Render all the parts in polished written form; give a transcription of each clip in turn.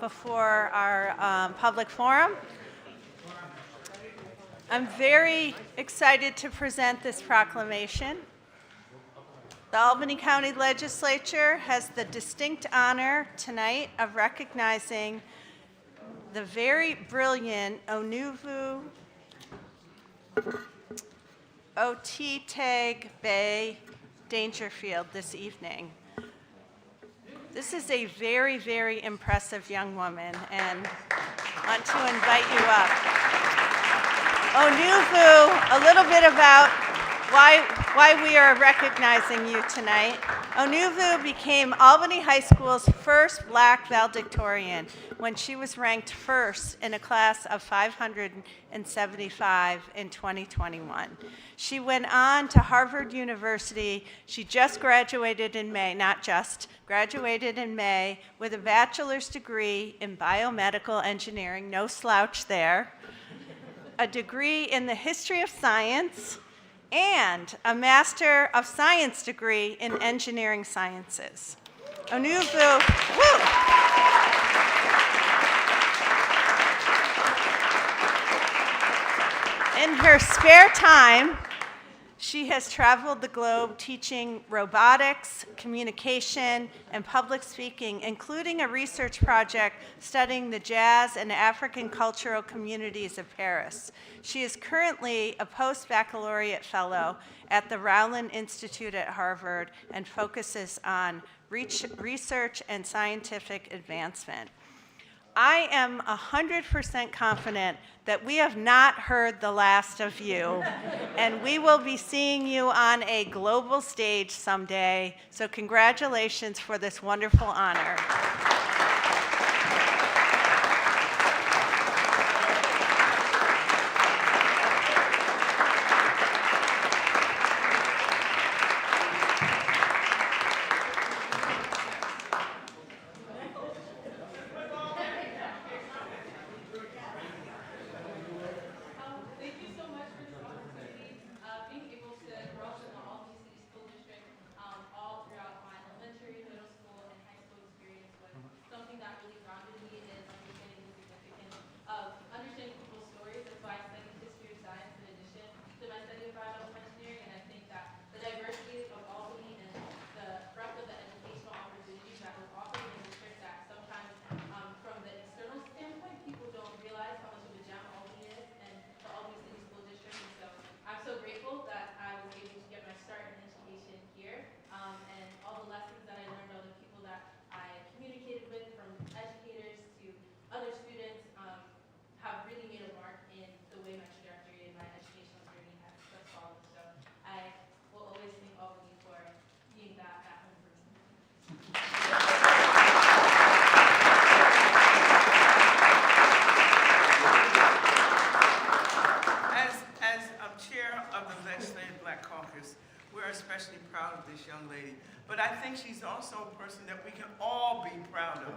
before our public forum. I'm very excited to present this proclamation. The Albany County Legislature has the distinct honor tonight of recognizing the very brilliant Onuvu Otiteg Bay Dangerfield this evening. This is a very, very impressive young woman, and I want to invite you up. Onuvu, a little bit about why we are recognizing you tonight. Onuvu became Albany High School's first Black valedictorian when she was ranked first in a class of 575 in 2021. She went on to Harvard University. She just graduated in May, graduated in May with a bachelor's degree in biomedical engineering, no slouch there, a degree in the history of science, and a Master of Science degree in engineering sciences. Onuvu, woo! In her spare time, she has traveled the globe teaching robotics, communication, and public speaking, including a research project studying the jazz and African cultural communities of Paris. She is currently a post-baccalaureate fellow at the Rowland Institute at Harvard and focuses on research and scientific advancement. I am 100% confident that we have not heard the last of you, and we will be seeing you on a global stage someday. So congratulations for this wonderful honor. But I think she's also a person that we can all be proud of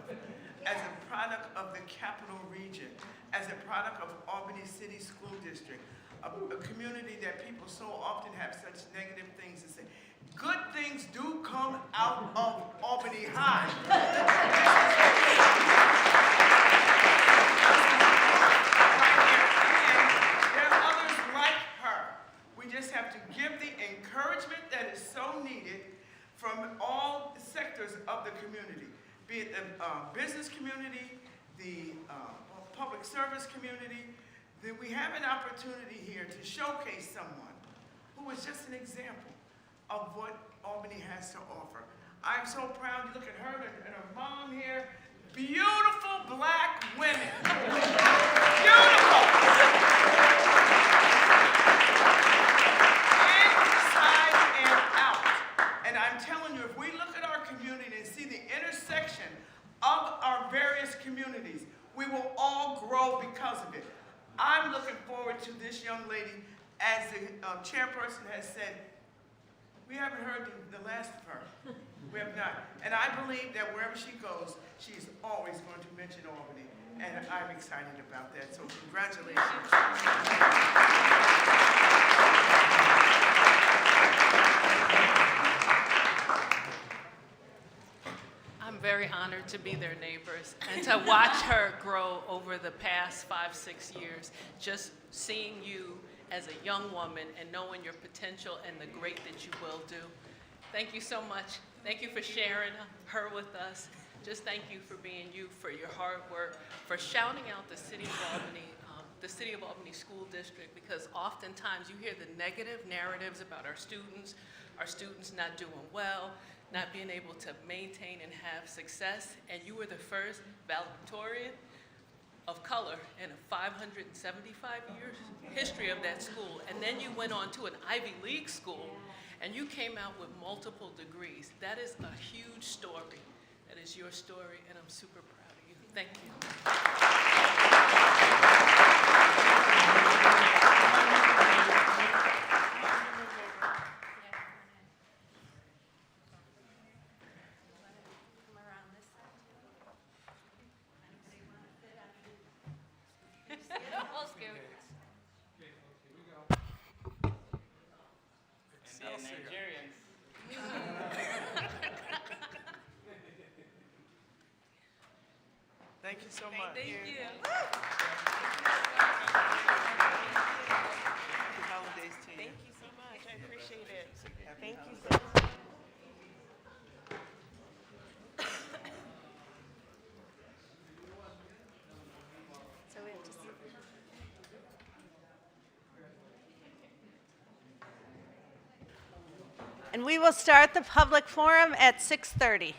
as a product of the capital region, as a product of Albany City School District, a community that people so often have such negative things to say. Good things do come out of Albany High. There are others like her. We just have to give the encouragement that is so needed from all sectors of the community, be it the business community, the public service community, that we have an opportunity here to showcase someone who is just an example of what Albany has to offer. I'm so proud. You look at her and her mom here. Beautiful Black women. Beautiful. Inside and out. And I'm telling you, if we look at our community and see the intersection of our various communities, we will all grow because of it. I'm looking forward to this young lady, as the chairperson has said. We haven't heard the last of her. We have not. And I believe that wherever she goes, she is always going to mention Albany. And I'm excited about that. So congratulations. I'm very honored to be their neighbors and to watch her grow over the past 5, 6 years. Just seeing you as a young woman and knowing your potential and the great that you will do. Thank you so much. Thank you for sharing her with us. Just thank you for being you, for your hard work, for shouting out the City of Albany School District, because oftentimes you hear the negative narratives about our students not doing well, not being able to maintain and have success, and you were the first valedictorian of color in a 575-year history of that school. And then you went on to an Ivy League school, and you came out with multiple degrees. That is a huge story. That is your story, and I'm super proud of you. Thank you. Thank you so much. Thank you. Happy holidays to you. Thank you so much. I appreciate it. Thank you so much. So we have to see. And we will start the public forum at 6:30.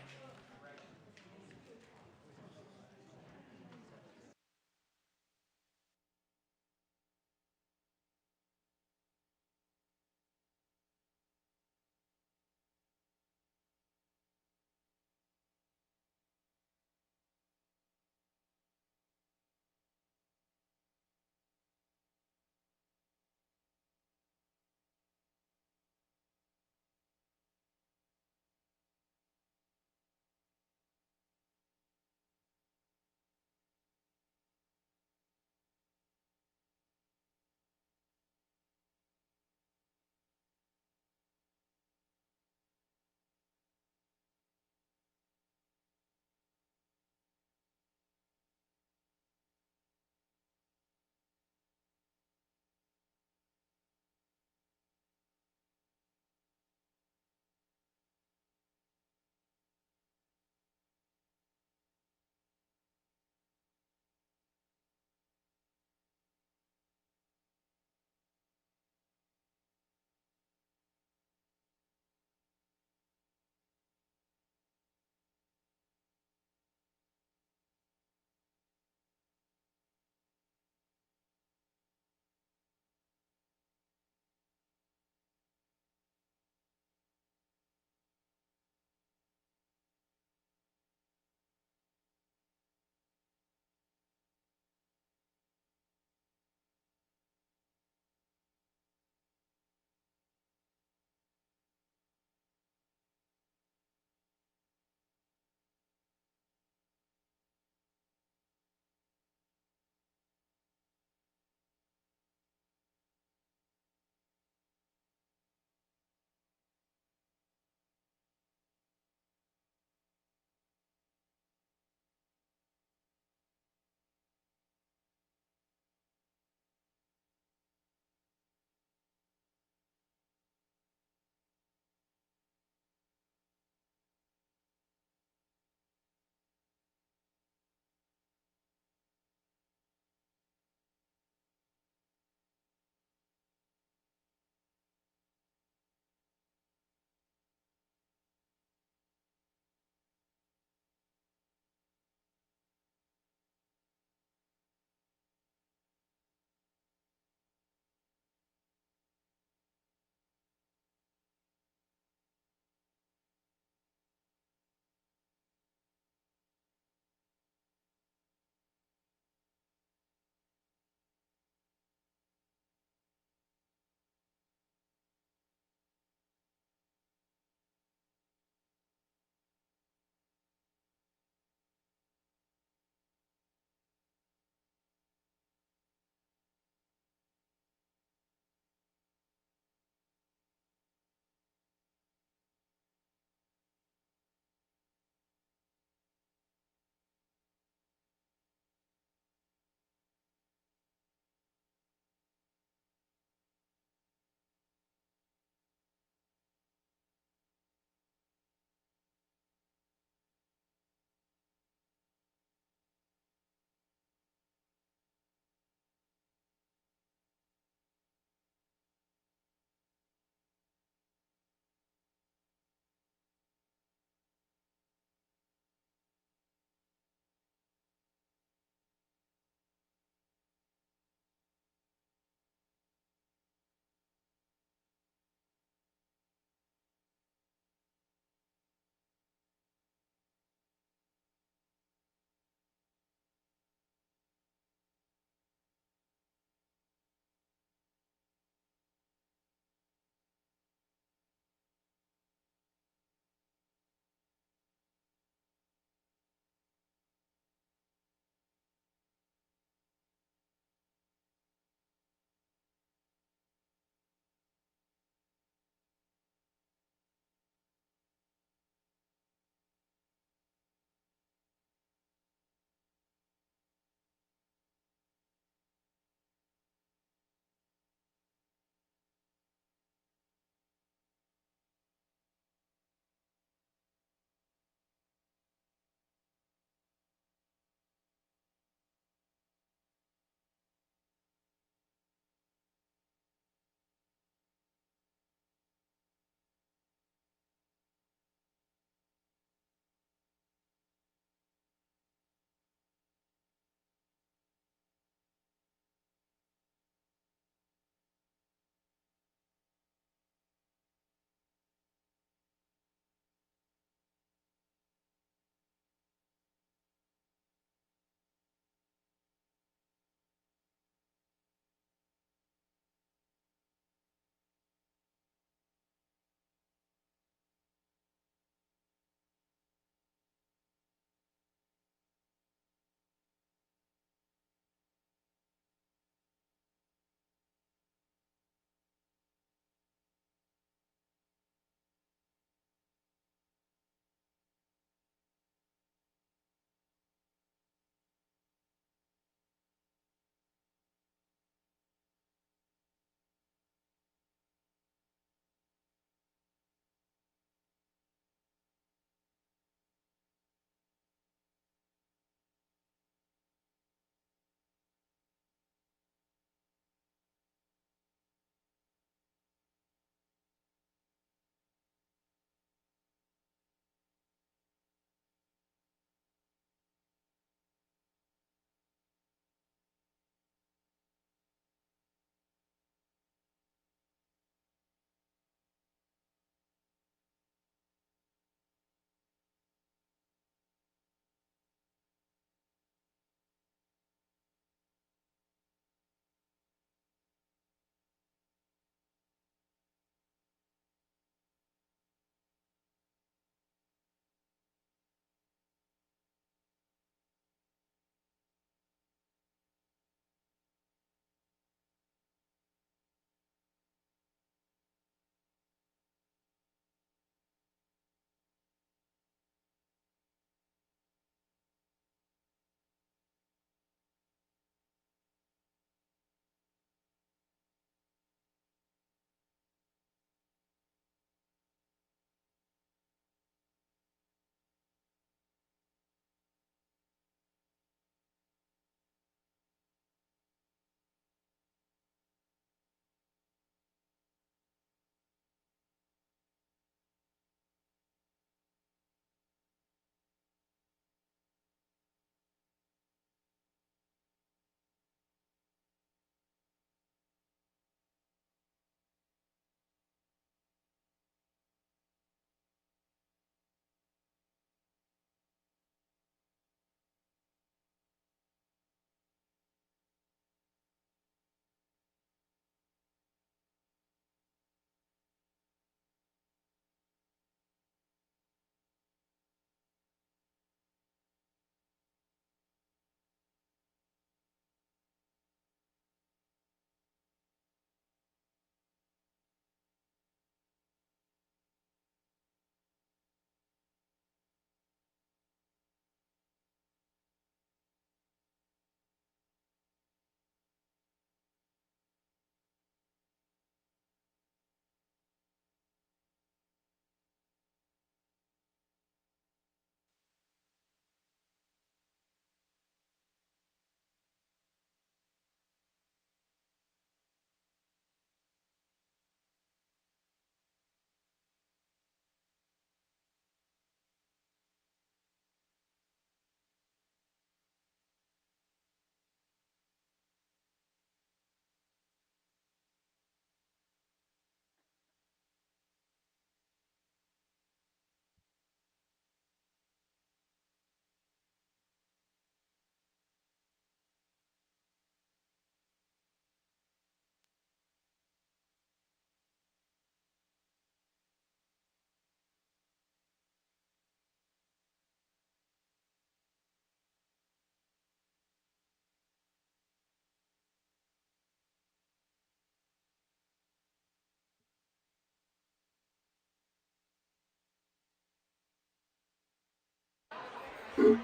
Good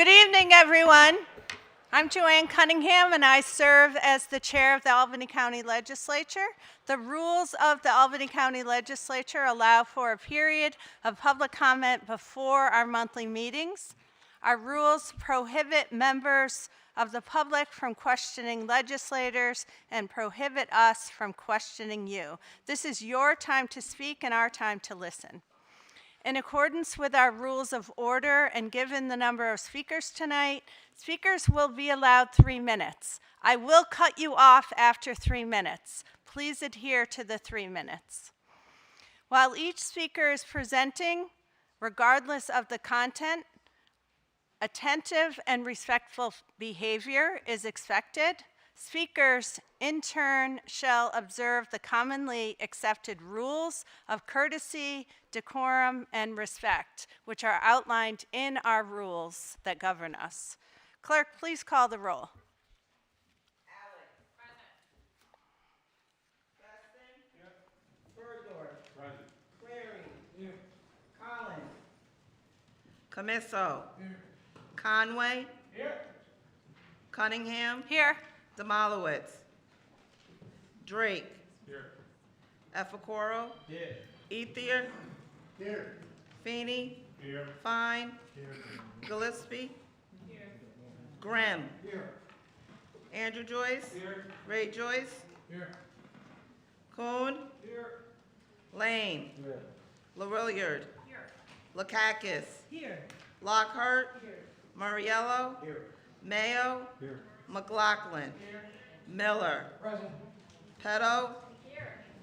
evening, everyone. I'm Joanne Cunningham, and I serve as the chair of the Albany County Legislature. The rules of the Albany County Legislature allow for a period of public comment before our monthly meetings. Our rules prohibit members of the public from questioning legislators and prohibit us from questioning you. This is your time to speak and our time to listen. In accordance with our rules of order and given the number of speakers tonight, speakers will be allowed 3 minutes. I will cut you off after 3 minutes. Please adhere to the 3 minutes. While each speaker is presenting, regardless of the content, attentive and respectful behavior is expected. Speakers, in turn, shall observe the commonly accepted rules of courtesy, decorum, and respect, which are outlined in our rules that govern us. Clerk, please call the roll. Camisso. Conway. Cunningham. Here. Demolowitz. Drake. Efacoro. Ethier. Feeney. Fine. Gillespie. Grimm. Andrew Joyce. Ray Joyce. Kuhn. Lane. LaRilliard. Lakakis. Lockhart. Muriello. Mayo. McLaughlin. Miller. Petto.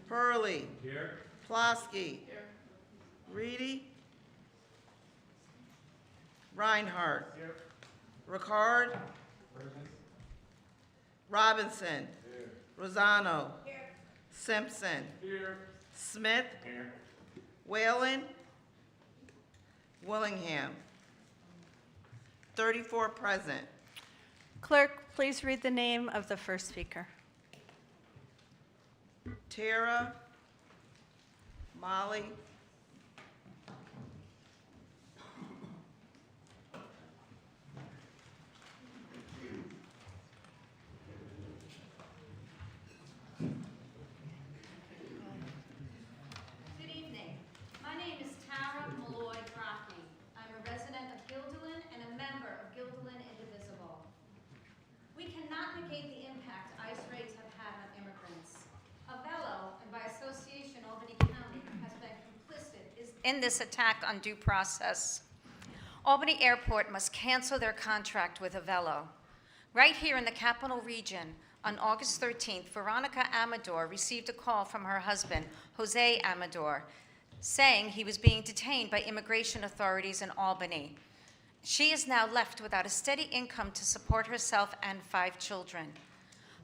Hurley. Plosky. Reedy. Reinhardt. Ricard. Robinson. Rosano. Simpson. Smith. Whalen. Willingham. 34 present. Clerk, please read the name of the first speaker. Tara. Molly. Good evening. My name is Tara Malloy Brockney. I'm a resident of Guilderland and a member of Guilderland Indivisible. We cannot negate the impact ICE raids have had on immigrants. Avello, and by association Albany County, has been complicit in this attack on due process. Albany Airport must cancel their contract with Avello. Right here in the Capital Region, on August 13th, Veronica Amador received a call from her husband, Jose Amador, saying he was being detained by immigration authorities in Albany. She is now left without a steady income to support herself and 5 children.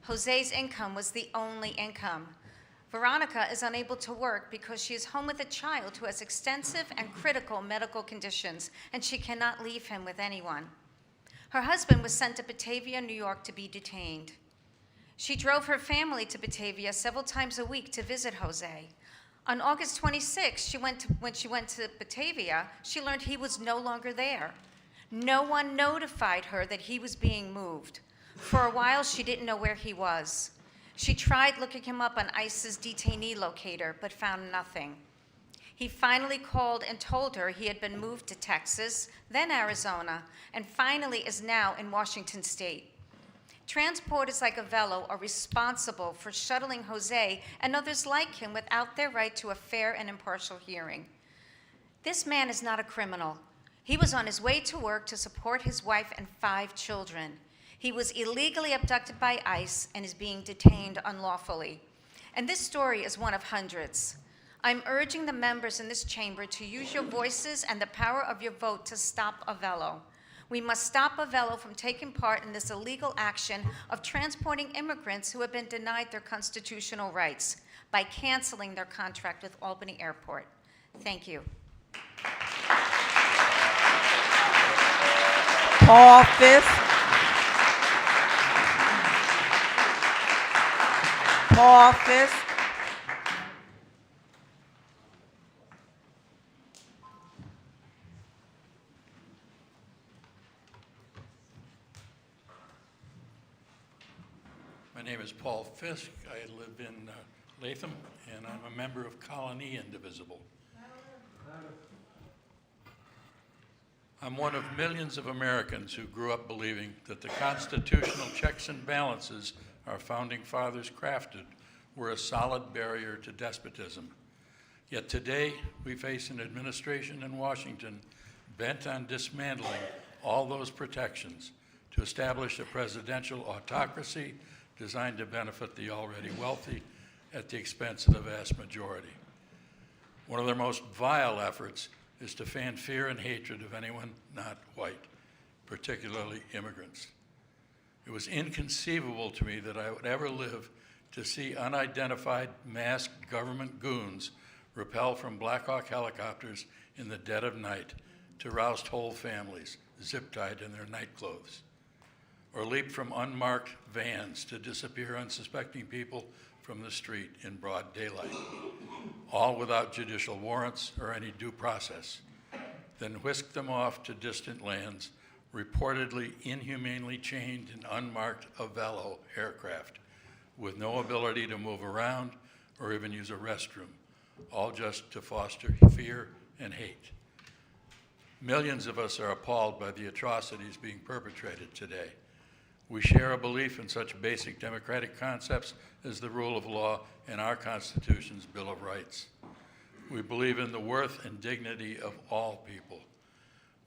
Jose's income was the only income. Veronica is unable to work because she is home with a child who has extensive and critical medical conditions, and she cannot leave him with anyone. Her husband was sent to Batavia, New York to be detained. She drove her family to Batavia several times a week to visit Jose. On August 26th, when she went to Batavia, she learned he was no longer there. No one notified her that he was being moved. For a while, she didn't know where he was. She tried looking him up on ICE's detainee locator, but found nothing. He finally called and told her he had been moved to Texas, then Arizona, and finally is now in Washington State. Transporters like Avello are responsible for shuttling Jose and others like him without their right to a fair and impartial hearing. This man is not a criminal. He was on his way to work to support his wife and 5 children. He was illegally abducted by ICE and is being detained unlawfully. And this story is one of hundreds. I'm urging the members in this chamber to use your voices and the power of your vote to stop Avello. We must stop Avello from taking part in this illegal action of transporting immigrants who have been denied their constitutional rights by canceling their contract with Albany Airport. Thank you. Paul Fisk. Paul Fisk. My name is Paul Fisk. I live in Latham, and I'm a member of Colony Indivisible. I'm one of millions of Americans who grew up believing that the constitutional checks and balances our founding fathers crafted were a solid barrier to despotism. Yet today, we face an administration in Washington bent on dismantling all those protections to establish a presidential autocracy designed to benefit the already wealthy at the expense of the vast majority. One of their most vile efforts is to fan fear and hatred of anyone not white, particularly immigrants. It was inconceivable to me that I would ever live to see unidentified masked government goons rappel from Black Hawk helicopters in the dead of night to roust whole families, zip-tied in their nightclothes, or leap from unmarked vans to disappear unsuspecting people from the street in broad daylight, all without judicial warrants or any due process, then whisk them off to distant lands, reportedly inhumanely chained in unmarked Avello aircraft, with no ability to move around or even use a restroom, all just to foster fear and hate. Millions of us are appalled by the atrocities being perpetrated today. We share a belief in such basic democratic concepts as the rule of law and our Constitution's Bill of Rights. We believe in the worth and dignity of all people.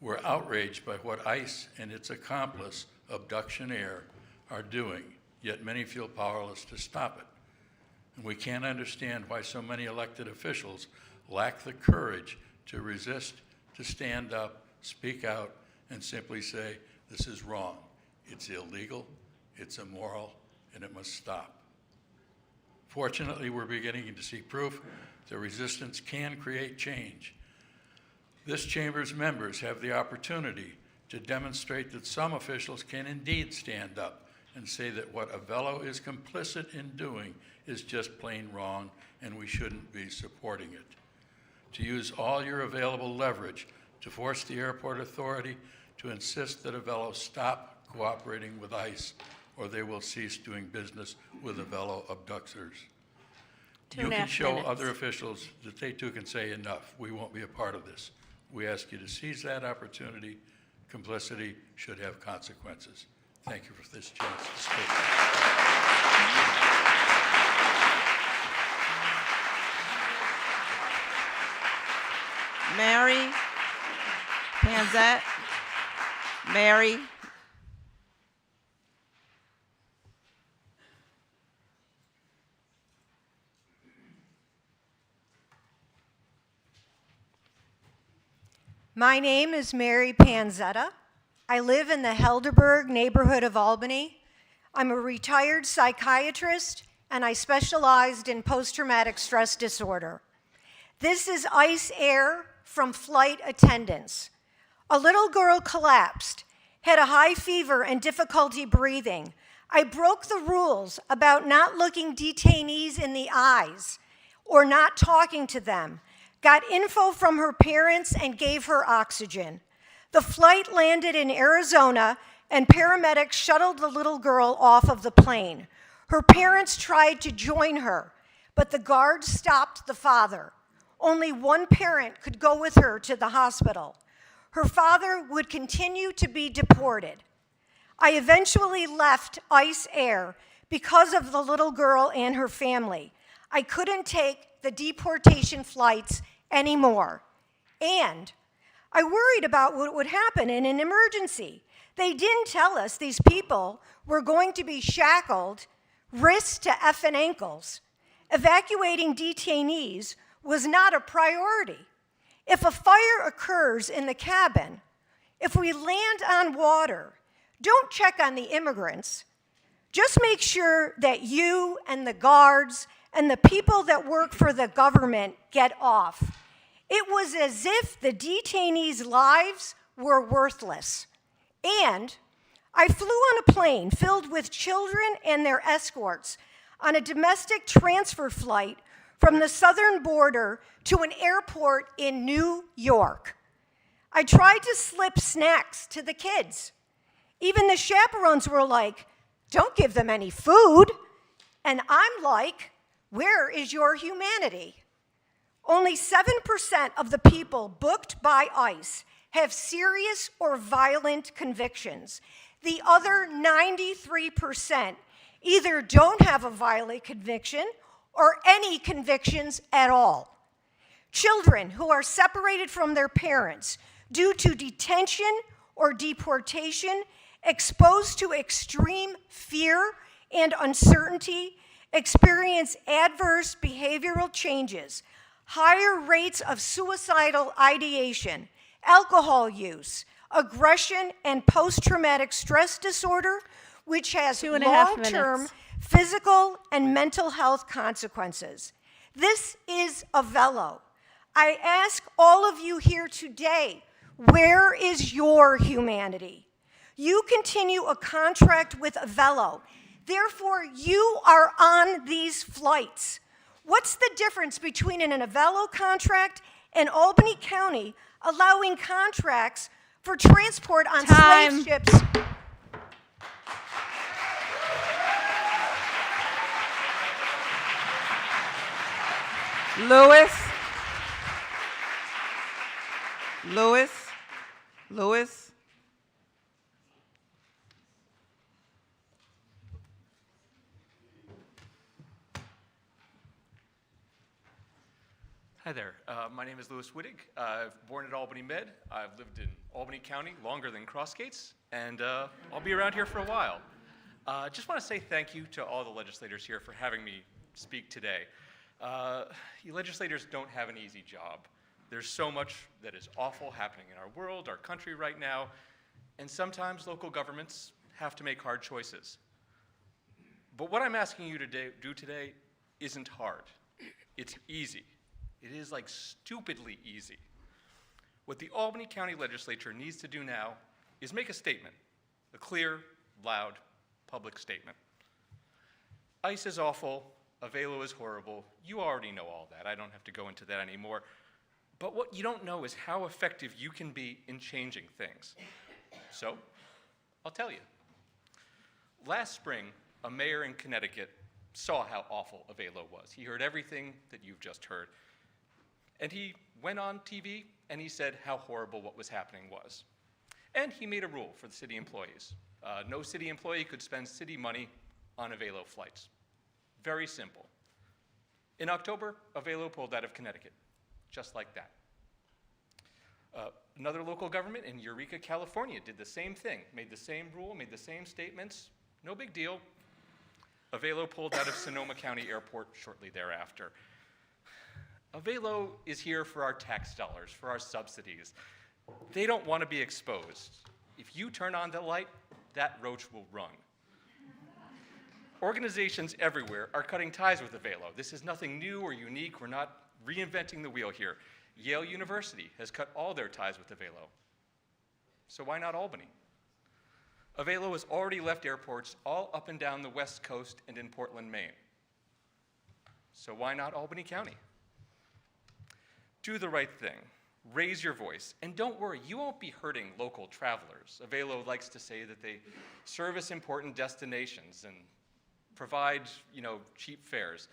We're outraged by what ICE and its accomplice, Abduction Air, are doing, yet many feel powerless to stop it. And we can't understand why so many elected officials lack the courage to resist, to stand up, speak out, and simply say, this is wrong. It's illegal, it's immoral, and it must stop. Fortunately, we're beginning to see proof that resistance can create change. This chamber's members have the opportunity to demonstrate that some officials can indeed stand up and say that what Avello is complicit in doing is just plain wrong and we shouldn't be supporting it. To use all your available leverage to force the airport authority to insist that Avello stop cooperating with ICE, or they will cease doing business with Avello abductors. You can show other officials that they too can say enough. We won't be a part of this. We ask you to seize that opportunity. Complicity should have consequences. Thank you for this chance to speak. Mary Panzette. Mary. My name is Mary Panzetta. I live in the Helderberg neighborhood of Albany. I'm a retired psychiatrist and I specialized in post-traumatic stress disorder. This is ICE Air from flight attendants. A little girl collapsed, had a high fever and difficulty breathing. I broke the rules about not looking detainees in the eyes or not talking to them, got info from her parents and gave her oxygen. The flight landed in Arizona and paramedics shuttled the little girl off of the plane. Her parents tried to join her, but the guards stopped the father. Only one parent could go with her to the hospital. Her father would continue to be deported. I eventually left ICE Air because of the little girl and her family. I couldn't take the deportation flights anymore. And I worried about what would happen in an emergency. They didn't tell us these people were going to be shackled, wrists to effing ankles. Evacuating detainees was not a priority. If a fire occurs in the cabin, if we land on water, don't check on the immigrants. Just make sure that you and the guards and the people that work for the government get off. It was as if the detainees' lives were worthless. And I flew on a plane filled with children and their escorts on a domestic transfer flight from the southern border to an airport in New York. I tried to slip snacks to the kids. Even the chaperones were like, "Don't give them any food." And I'm like, "Where is your humanity?" Only 7% of the people booked by ICE have serious or violent convictions. The other 93% either don't have a violent conviction or any convictions at all. Children who are separated from their parents due to detention or deportation, exposed to extreme fear and uncertainty, experience adverse behavioral changes, higher rates of suicidal ideation, alcohol use, aggression, and post-traumatic stress disorder, which has 2.5 long-term minutes. physical and mental health consequences. This is Avelo. I ask all of you here today, where is your humanity? You continue a contract with Avelo. Therefore, you are on these flights. What's the difference between an Avelo contract and Albany County allowing contracts for transport on Time. slave ships? Lewis. Lewis. Lewis. Hi there. My name is Louis Wittig. I've born at Albany Med. I've lived in Albany County longer than Crossgates, and I'll be around here for a while. Just want to say thank you to all the legislators here for having me speak today. You legislators don't have an easy job. There's so much that is awful happening in our world, our country right now, and sometimes local governments have to make hard choices. But what I'm asking you to do today isn't hard. It's easy. It is like stupidly easy. What the Albany County Legislature needs to do now is make a statement, a clear, loud, public statement. ICE is awful, Avelo is horrible. You already know all that. I don't have to go into that anymore. But what you don't know is how effective you can be in changing things. So, I'll tell you. Last spring, a mayor in Connecticut saw how awful Avelo was. He heard everything that you've just heard. And he went on TV and he said how horrible what was happening was. And he made a rule for the city employees. No city employee could spend city money on Avelo flights. Very simple. In October, Avelo pulled out of Connecticut, just like that. Another local government in Eureka, California did the same thing, made the same rule, made the same statements. No big deal. Avelo pulled out of Sonoma County Airport shortly thereafter. Avelo is here for our tax dollars, for our subsidies. They don't want to be exposed. If you turn on the light, that roach will run. Organizations everywhere are cutting ties with Avelo. This is nothing new or unique. We're not reinventing the wheel here. Yale University has cut all their ties with Avelo. So why not Albany? Avelo has already left airports all up and down the West Coast and in Portland, Maine. So why not Albany County? Do the right thing. Raise your voice. And don't worry, you won't be hurting local travelers. Avelo likes to say that they service important destinations and provide, cheap fares.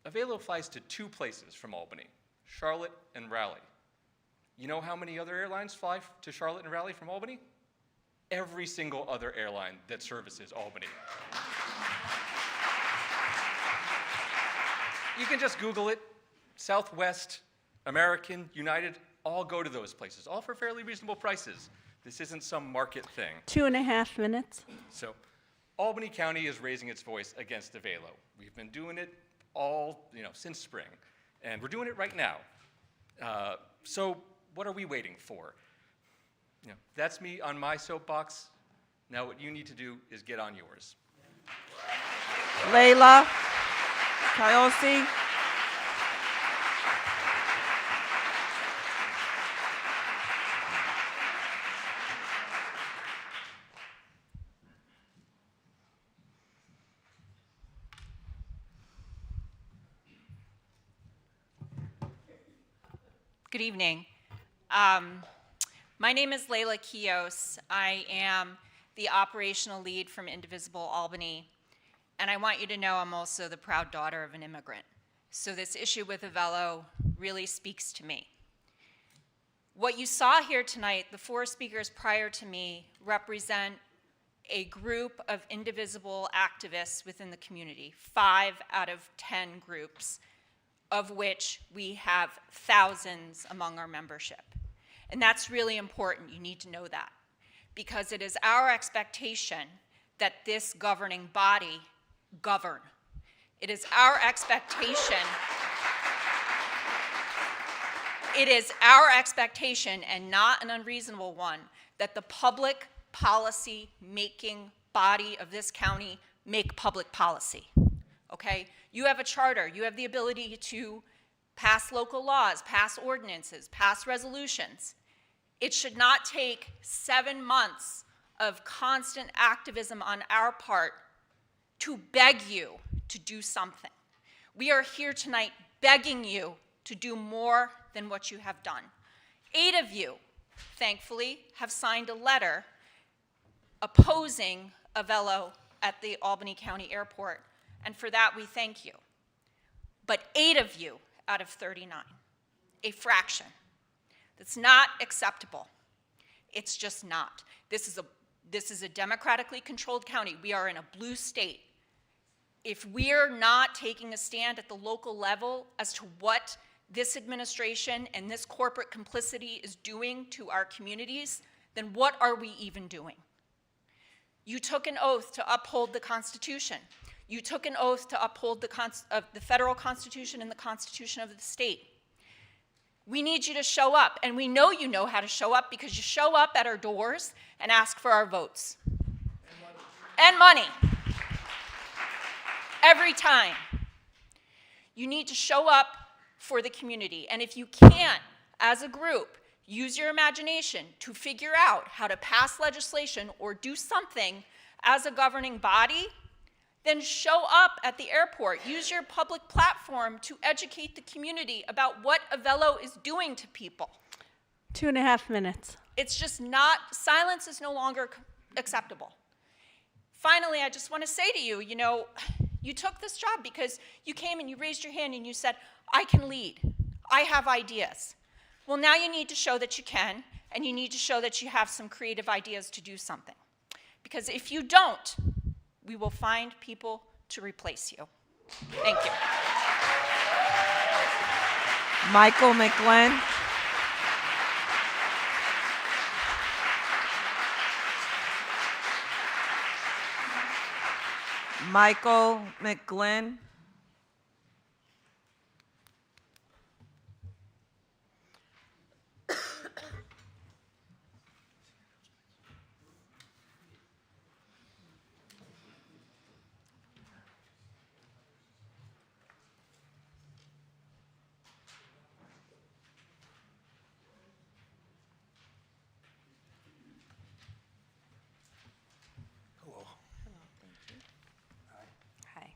Avelo flies to 2 places from Albany, Charlotte and Raleigh. You know how many other airlines fly to Charlotte and Raleigh from Albany? Every single other airline that services Albany. You can just Google it. Southwest, American, United, all go to those places, all for fairly reasonable prices. This isn't some market thing. 2.5 minutes. So Albany County is raising its voice against Avelo. We've been doing it all, since spring. And we're doing it right now. So what are we waiting for? You know, that's me on my soapbox. Now what you need to do is get on yours. Layla Kiosi. Good evening. My name is Layla Kios. I am the operational lead from Indivisible Albany, and I want you to know I'm also the proud daughter of an immigrant. So this issue with Avello really speaks to me. What you saw here tonight, the 4 speakers prior to me, represent a group of indivisible activists within the community, 5 out of 10 groups, of which we have thousands among our membership. And that's really important. You need to know that, because it is our expectation that this governing body govern. It is our expectation, and not an unreasonable one, that the public policy making body of this county make public policy. Okay? You have a charter. You have the ability to pass local laws, pass ordinances, pass resolutions. It should not take 7 months of constant activism on our part to beg you to do something. We are here tonight begging you to do more than what you have done. 8 of you, thankfully, have signed a letter opposing Avello at the Albany County Airport, and for that we thank you. But 8 of you out of 39, a fraction. That's not acceptable. It's just not. This is a democratically controlled county. We are in a blue state. If we're not taking a stand at the local level as to what this administration and this corporate complicity is doing to our communities, then what are we even doing? You took an oath to uphold the Constitution. You took an oath to uphold the federal Constitution and the Constitution of the state. We need you to show up, and we know you know how to show up because you show up at our doors and ask for our votes. And money. Every time. You need to show up for the community, and if you can't, as a group, use your imagination to figure out how to pass legislation or do something as a governing body, then show up at the airport. Use your public platform to educate the community about what Avello is doing to people. 2.5 minutes. It's just not, silence is no longer acceptable. Finally, I just want to say to you, you know, you took this job because you came and you raised your hand and you said, I can lead. I have ideas. Well, now you need to show that you can, and you need to show that you have some creative ideas to do something. Because if you don't, we will find people to replace you. Thank you. Michael McGlynn. Michael McGlynn. Hi.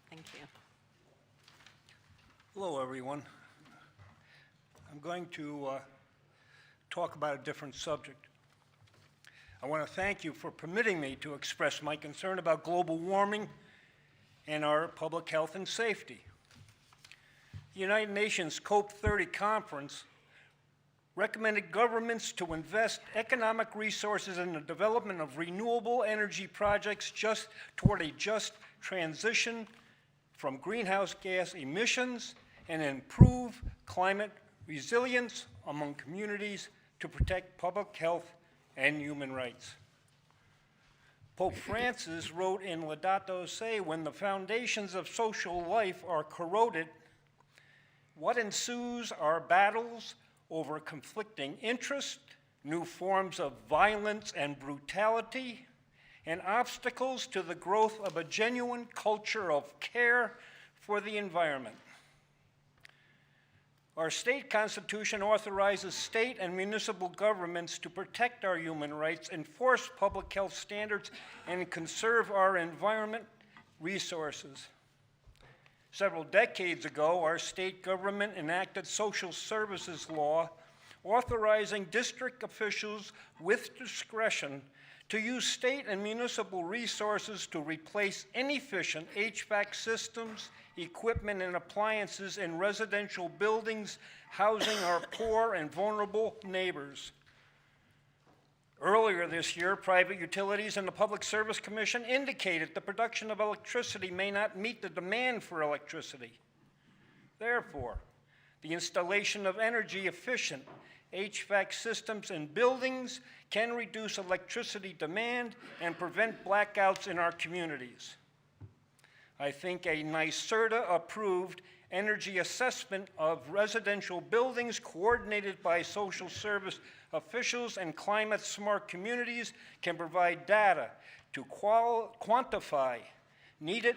Thank you. Hello, everyone. I'm going to talk about a different subject. I want to thank you for permitting me to express my concern about global warming and our public health and safety. The United Nations COP30 conference recommended governments to invest economic resources in the development of renewable energy projects toward a just transition from greenhouse gas emissions and improve climate resilience among communities to protect public health and human rights. Pope Francis wrote in Laudato Si', when the foundations of social life are corroded, What ensues are battles over conflicting interests, new forms of violence and brutality, and obstacles to the growth of a genuine culture of care for the environment. Our state constitution authorizes state and municipal governments to protect our human rights, enforce public health standards, and conserve our environment resources. Several decades ago, our state government enacted social services law authorizing district officials with discretion to use state and municipal resources to replace inefficient HVAC systems, equipment, and appliances in residential buildings housing our poor and vulnerable neighbors. Earlier this year, private utilities and the Public Service Commission indicated the production of electricity may not meet the demand for electricity. Therefore, the installation of energy-efficient HVAC systems in buildings can reduce electricity demand and prevent blackouts in our communities. I think a NYSERDA-approved energy assessment of residential buildings coordinated by social service officials and climate-smart communities can provide data to quantify needed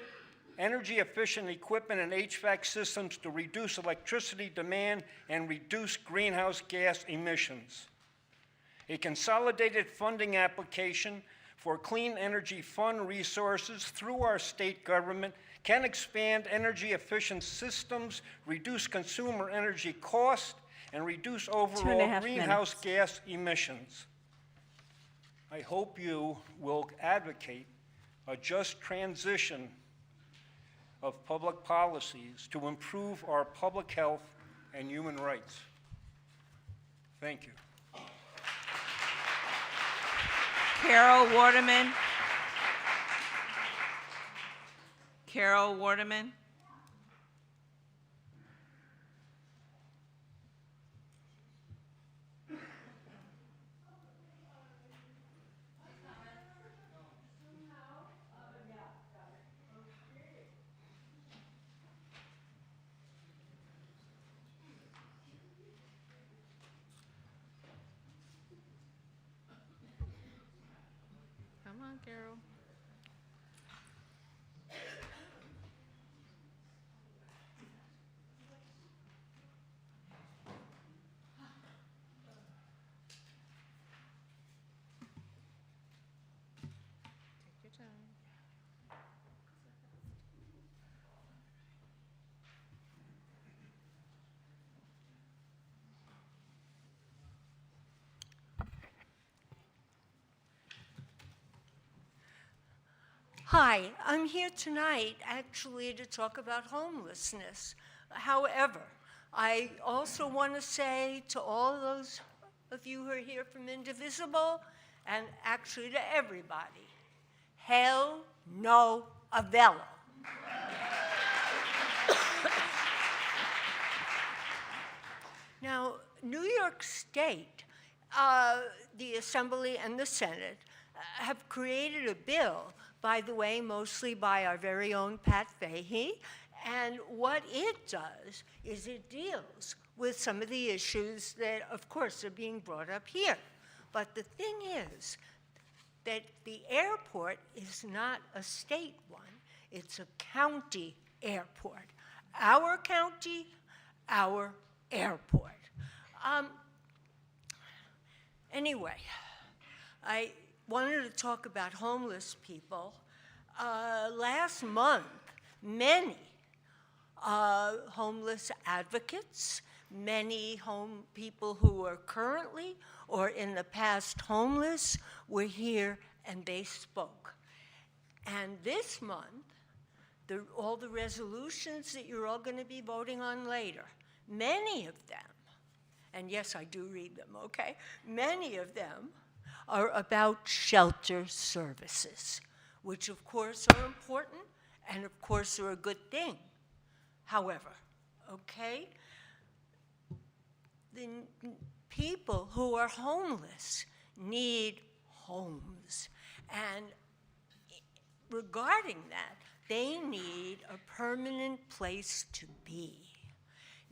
energy-efficient equipment and HVAC systems to reduce electricity demand and reduce greenhouse gas emissions. A consolidated funding application for clean energy fund resources through our state government can expand energy-efficient systems, reduce consumer energy costs, and reduce overall greenhouse gas emissions. I hope you will advocate a just transition of public policies to improve our public health and human rights. Thank you. Carol Waterman. Carol Waterman. Come on, Carol. Take your time. Hi, I'm here tonight actually to talk about homelessness. However, I also want to say to all those of you who are here from Indivisible, and actually to everybody, hell no Avello. Now, New York State, the Assembly and the Senate have created a bill, by the way, mostly by our very own Pat Fahey, and what it does is it deals with some of the issues that, of course, are being brought up here. But the thing is that the airport is not a state one, it's a county airport. Our county, our airport. Anyway, I wanted to talk about homeless people. Last month, many homeless advocates, many people who are currently or in the past homeless were here and they spoke. And this month, all the resolutions that you're all going to be voting on later, many of them, and yes, I do read them, okay? Many of them are about shelter services, which of course are important and of course are a good thing. However, okay, the people who are homeless need homes. And regarding that, they need a permanent place to be.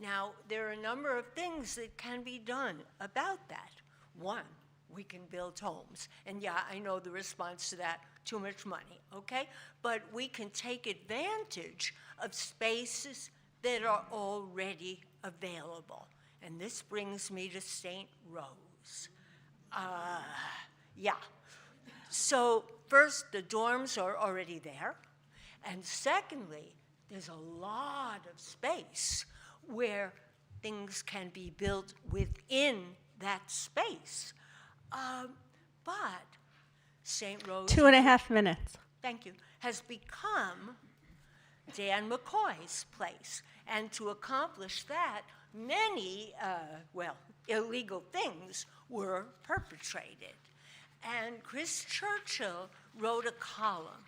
Now, there are a number of things that can be done about that. One, we can build homes. And yeah, I know the response to that, too much money, okay? But we can take advantage of spaces that are already available. And this brings me to St. Rose. Yeah. So first, the dorms are already there. And secondly, there's a lot of space where things can be built within that space. But St. Rose, 2.5 minutes. thank you, has become Dan McCoy's place. And to accomplish that, many, illegal things were perpetrated. And Chris Churchill wrote a column.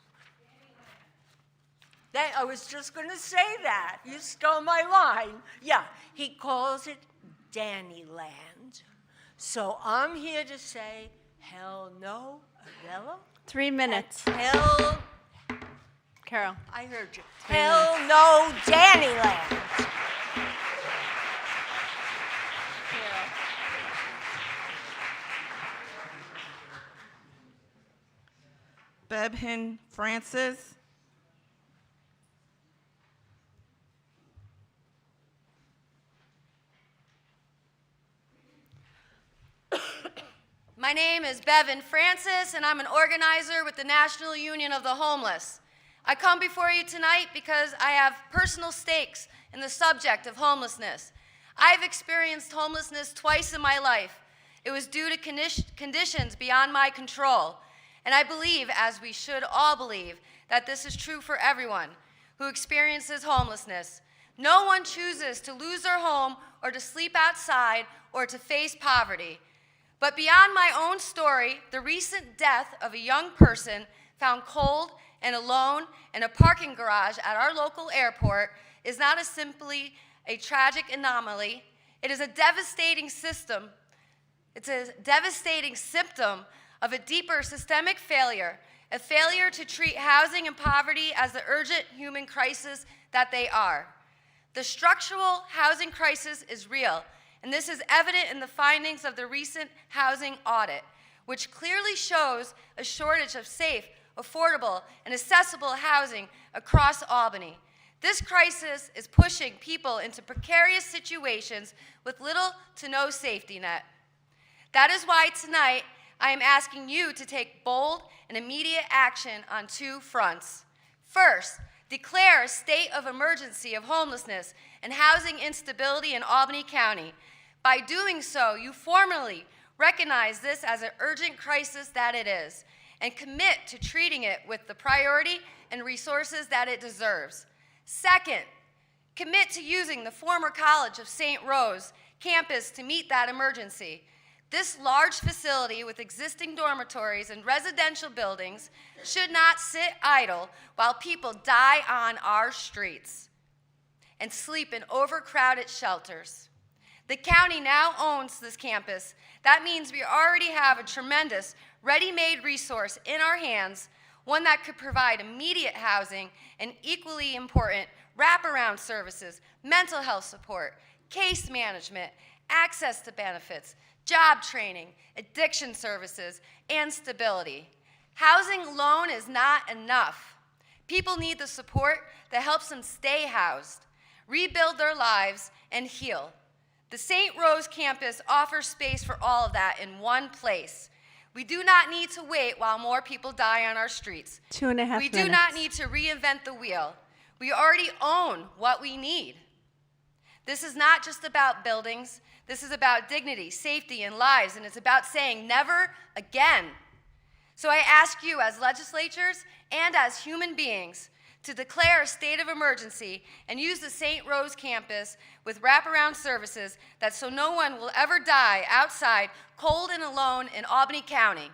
I was just going to say that. You stole my line. Yeah, he calls it Dannyland. So I'm here to say, hell no, Avella. 3 minutes. Hell, Carol. I heard you. Hell no, Dannyland. Bebhin Francis. My name is Bevan Francis, and I'm an organizer with the National Union of the Homeless. I come before you tonight because I have personal stakes in the subject of homelessness. I've experienced homelessness twice in my life. It was due to conditions beyond my control. And I believe, as we should all believe, that this is true for everyone who experiences homelessness. No one chooses to lose their home or to sleep outside or to face poverty. But beyond my own story, the recent death of a young person found cold and alone in a parking garage at our local airport is not simply a tragic anomaly. It is a devastating system. It's a devastating symptom of a deeper systemic failure, a failure to treat housing and poverty as the urgent human crisis that they are. The structural housing crisis is real, and this is evident in the findings of the recent housing audit, which clearly shows a shortage of safe, affordable, and accessible housing across Albany. This crisis is pushing people into precarious situations with little to no safety net. That is why tonight I am asking you to take bold and immediate action on 2 fronts. First, declare a state of emergency of homelessness and housing instability in Albany County. By doing so, you formally recognize this as an urgent crisis that it is, and commit to treating it with the priority and resources that it deserves. Second, commit to using the former College of St. Rose campus to meet that emergency. This large facility with existing dormitories and residential buildings should not sit idle while people die on our streets and sleep in overcrowded shelters. The county now owns this campus. That means we already have a tremendous ready-made resource in our hands, one that could provide immediate housing and equally important wraparound services, mental health support, case management, access to benefits, job training, addiction services, and stability. Housing alone is not enough. People need the support that helps them stay housed, rebuild their lives, and heal. The St. Rose campus offers space for all of that in one place. We do not need to wait while more people die on our streets. 2.5 minutes. We do not need to reinvent the wheel. We already own what we need. This is not just about buildings. This is about dignity, safety, and lives, and it's about saying never again. So I ask you as legislators and as human beings to declare a state of emergency and use the St. Rose campus with wraparound services that so no one will ever die outside, cold and alone in Albany County.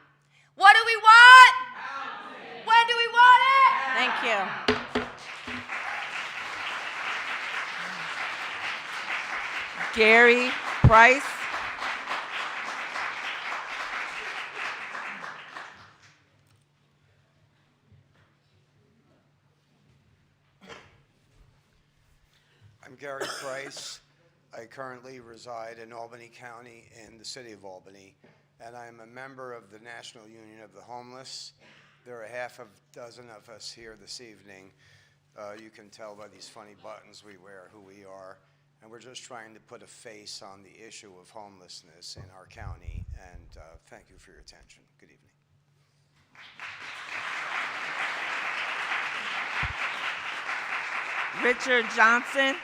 What do we want? Housing. When do we want it? Thank you. Gary Price. I'm Gary Price. I currently reside in Albany County in the city of Albany, and I am a member of the National Union of the Homeless. There are half a dozen of us here this evening. You can tell by these funny buttons we wear who we are, and we're just trying to put a face on the issue of homelessness in our county, and thank you for your attention. Good evening. Richard Johnson.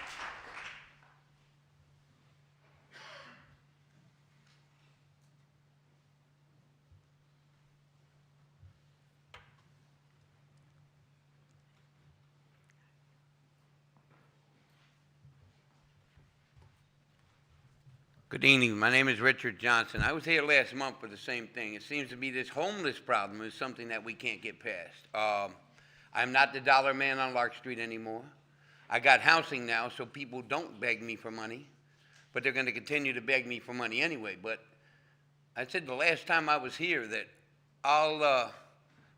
Good evening. My name is Richard Johnson. I was here last month for the same thing. It seems to be this homeless problem is something that we can't get past. I'm not the dollar man on Lark Street anymore. I got housing now, so people don't beg me for money, but they're going to continue to beg me for money anyway. But I said the last time I was here that I'll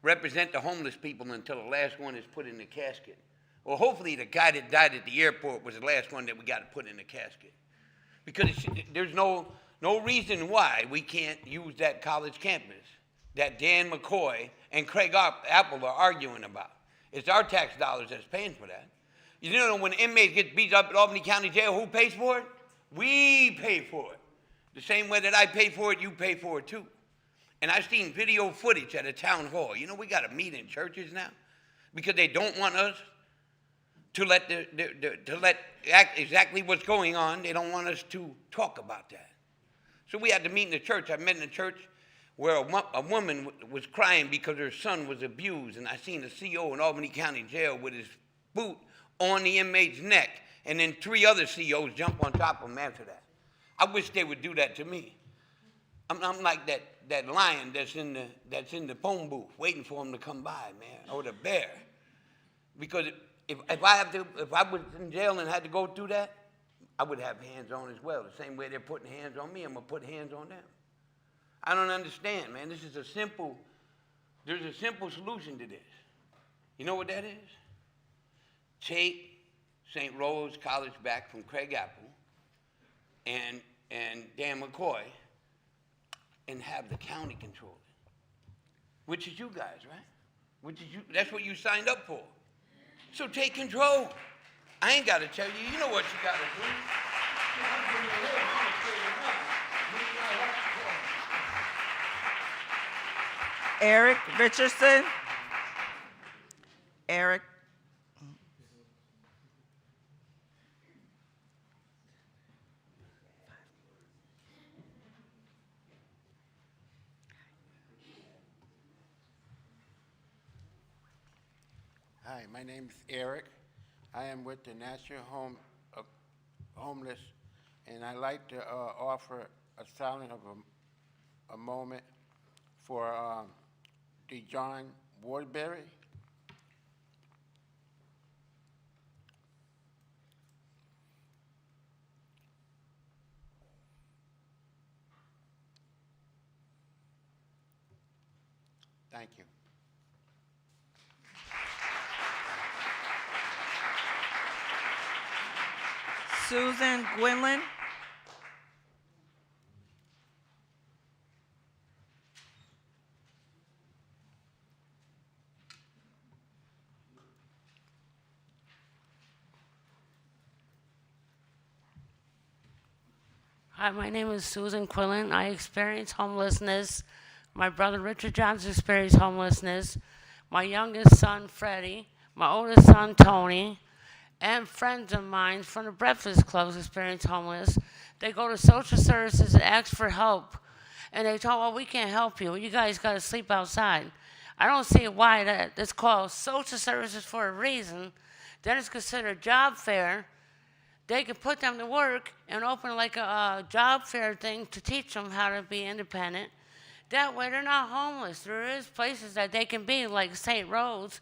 represent the homeless people until the last one is put in the casket. Well, hopefully the guy that died at the airport was the last one that we got to put in the casket. Because there's no reason why we can't use that college campus that Dan McCoy and Craig Apple are arguing about. It's our tax dollars that's paying for that. You know, when an inmate gets beat up at Albany County Jail, who pays for it? We pay for it. The same way that I pay for it, you pay for it too. And I've seen video footage at a town hall. You know, we got to meet in churches now because they don't want us to let exactly what's going on. They don't want us to talk about that. So we had to meet in the church. I met in a church where a woman was crying because her son was abused, and I seen the CO in Albany County Jail with his boot on the inmate's neck, and then 3 other COs jump on top of him after that. I wish they would do that to me. I'm like that lion that's in the phone booth waiting for him to come by, man, or the bear. Because if I was in jail and had to go through that, I would have hands on as well. The same way they're putting hands on me, I'm gonna put hands on them. I don't understand, man. There's a simple solution to this. You know what that is? Take St. Rose College back from Craig Apple and Dan McCoy and have the county control it. Which is you guys, right? That's what you signed up for. So take control. I ain't got to tell you. You know what you got to do. Eric Richardson. Eric. Hi, my name is Eric. I am with the National Homeless, and I'd like to offer a silent of a moment for DeJohn Waterbury. Thank you. Susan Gwynlin. Hi, my name is Susan Quillen. I experienced homelessness. My brother Richard Johnson experienced homelessness. My youngest son, Freddie, my oldest son, Tony, and friends of mine from the Breakfast Clubs experienced homeless. They go to social services and ask for help. And they tell, well, we can't help you. You guys got to sleep outside. I don't see why that's called social services for a reason. Then it's considered job fair. They can put them to work and open like a job fair thing to teach them how to be independent. That way they're not homeless. There is places that they can be, like St. Rose.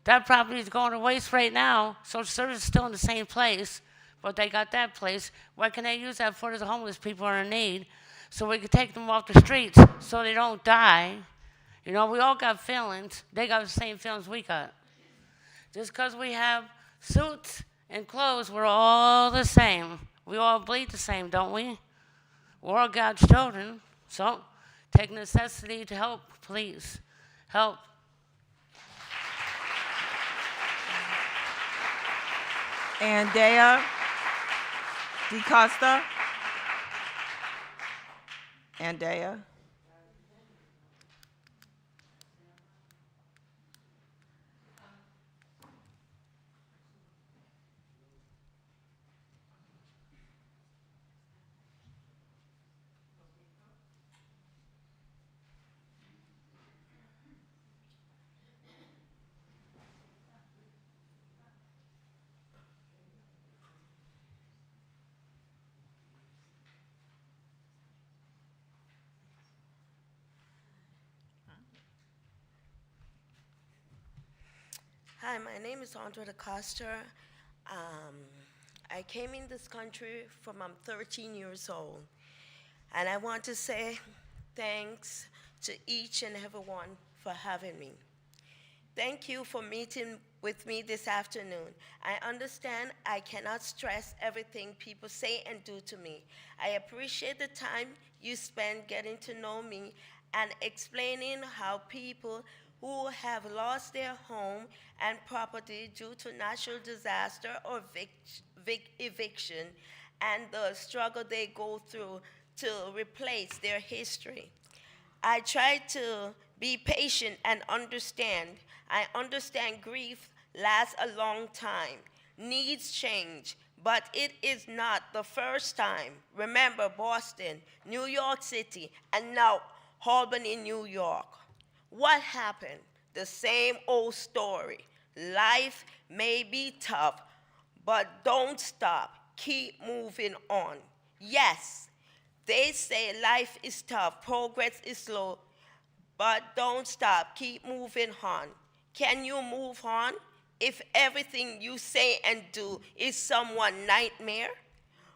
That property is going to waste right now. Social service is still in the same place, but they got that place. Why can they use that for the homeless people are in need? So we can take them off the streets so they don't die. You know, we all got feelings. They got the same feelings we got. Just because we have suits and clothes, we're all the same. We all bleed the same, don't we? We're all God's children. So take necessity to help, please. Help. Andea DeCosta. Andea. Hi, my name is Andrea DaCosta. I came in this country from I'm 13 years old. And I want to say thanks to each and everyone for having me. Thank you for meeting with me this afternoon. I understand I cannot stress everything people say and do to me. I appreciate the time you spend getting to know me and explaining how people who have lost their home and property due to natural disaster or eviction and the struggle they go through to replace their history. I try to be patient and understand. I understand grief lasts a long time. Needs change, but it is not the first time. Remember Boston, New York City, and now Albany, New York. What happened? The same old story. Life may be tough, but don't stop. Keep moving on. Yes, they say life is tough, progress is slow, but don't stop. Keep moving on. Can you move on if everything you say and do is someone's nightmare?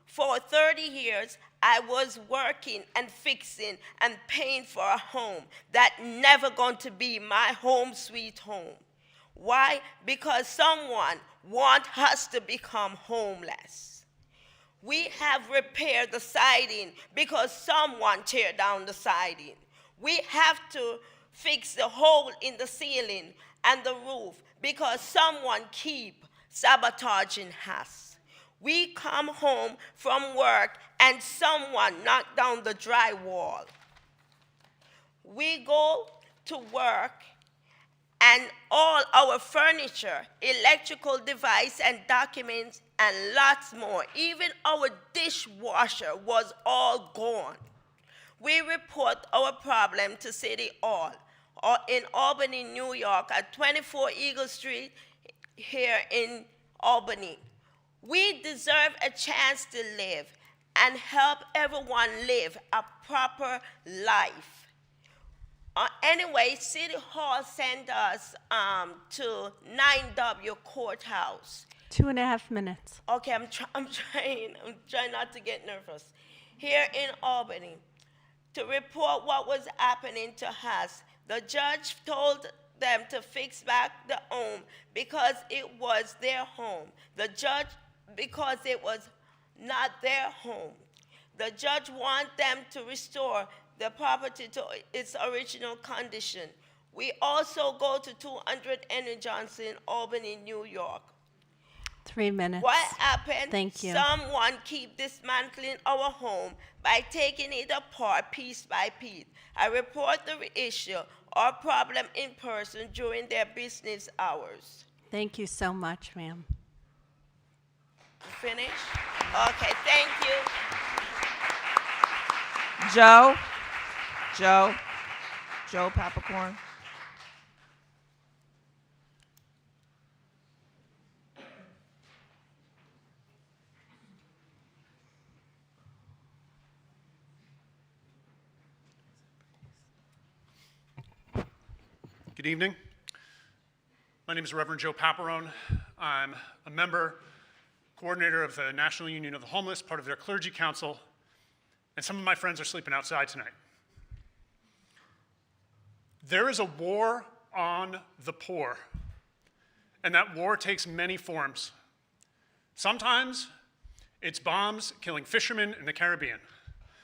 For 30 years, I was working and fixing and paying for a home that never going to be my home sweet home. Why? Because someone wants us to become homeless. We have repaired the siding because someone tear down the siding. We have to fix the hole in the ceiling and the roof because someone keep sabotaging us. We come home from work and someone knocked down the drywall. We go to work and all our furniture, electrical device and documents and lots more, even our dishwasher was all gone. We report our problem to City Hall in Albany, New York at 24 Eagle Street here in Albany. We deserve a chance to live and help everyone live a proper life. Anyway, City Hall sent us to 9W Courthouse. 2.5 minutes. Okay, I'm trying not to get nervous. Here in Albany, to report what was happening to us. The judge told them to fix back the home because it was their home. The judge, because it was not their home. The judge wanted them to restore the property to its original condition. We also go to 200 Henry Johnson, Albany, New York. 3 minutes. What happened? Thank you. Someone keep dismantling our home by taking it apart piece by piece. I report the issue or problem in person during their business hours. Thank you so much, ma'am. Finish? Okay, thank you. Joe Papacorn. Good evening. My name is Reverend Joe Paparone. I'm a member, coordinator of the National Union of the Homeless, part of their clergy council, and some of my friends are sleeping outside tonight. There is a war on the poor, and that war takes many forms. Sometimes it's bombs killing fishermen in the Caribbean.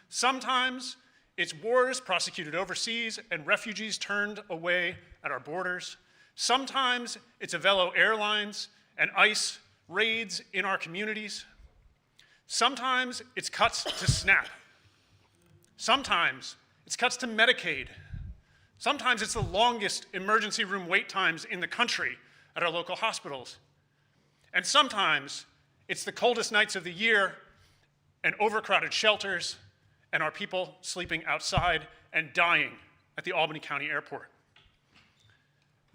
Sometimes it's wars prosecuted overseas and refugees turned away at our borders. Sometimes it's Avelo Airlines and ICE raids in our communities. Sometimes it's cuts to SNAP. Sometimes it's cuts to Medicaid. Sometimes it's the longest emergency room wait times in the country at our local hospitals. And sometimes it's the coldest nights of the year and overcrowded shelters and our people sleeping outside and dying at the Albany County Airport.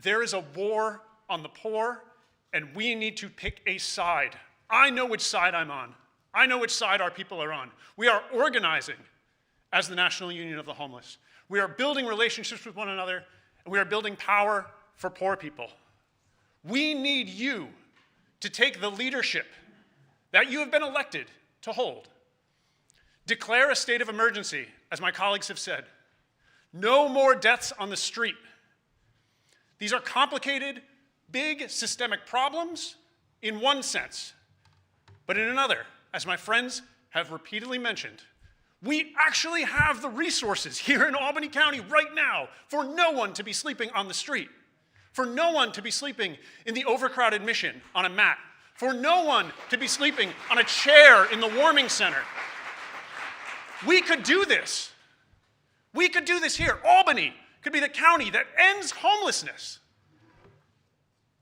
There is a war on the poor, and we need to pick a side. I know which side I'm on. I know which side our people are on. We are organizing as the National Union of the Homeless. We are building relationships with one another, and we are building power for poor people. We need you to take the leadership that you have been elected to hold. Declare a state of emergency, as my colleagues have said. No more deaths on the street. These are complicated, big systemic problems in one sense, but in another, as my friends have repeatedly mentioned, we actually have the resources here in Albany County right now for no one to be sleeping on the street, for no one to be sleeping in the overcrowded Mission on a mat, for no one to be sleeping on a chair in the warming center. We could do this. We could do this here. Albany could be the county that ends homelessness.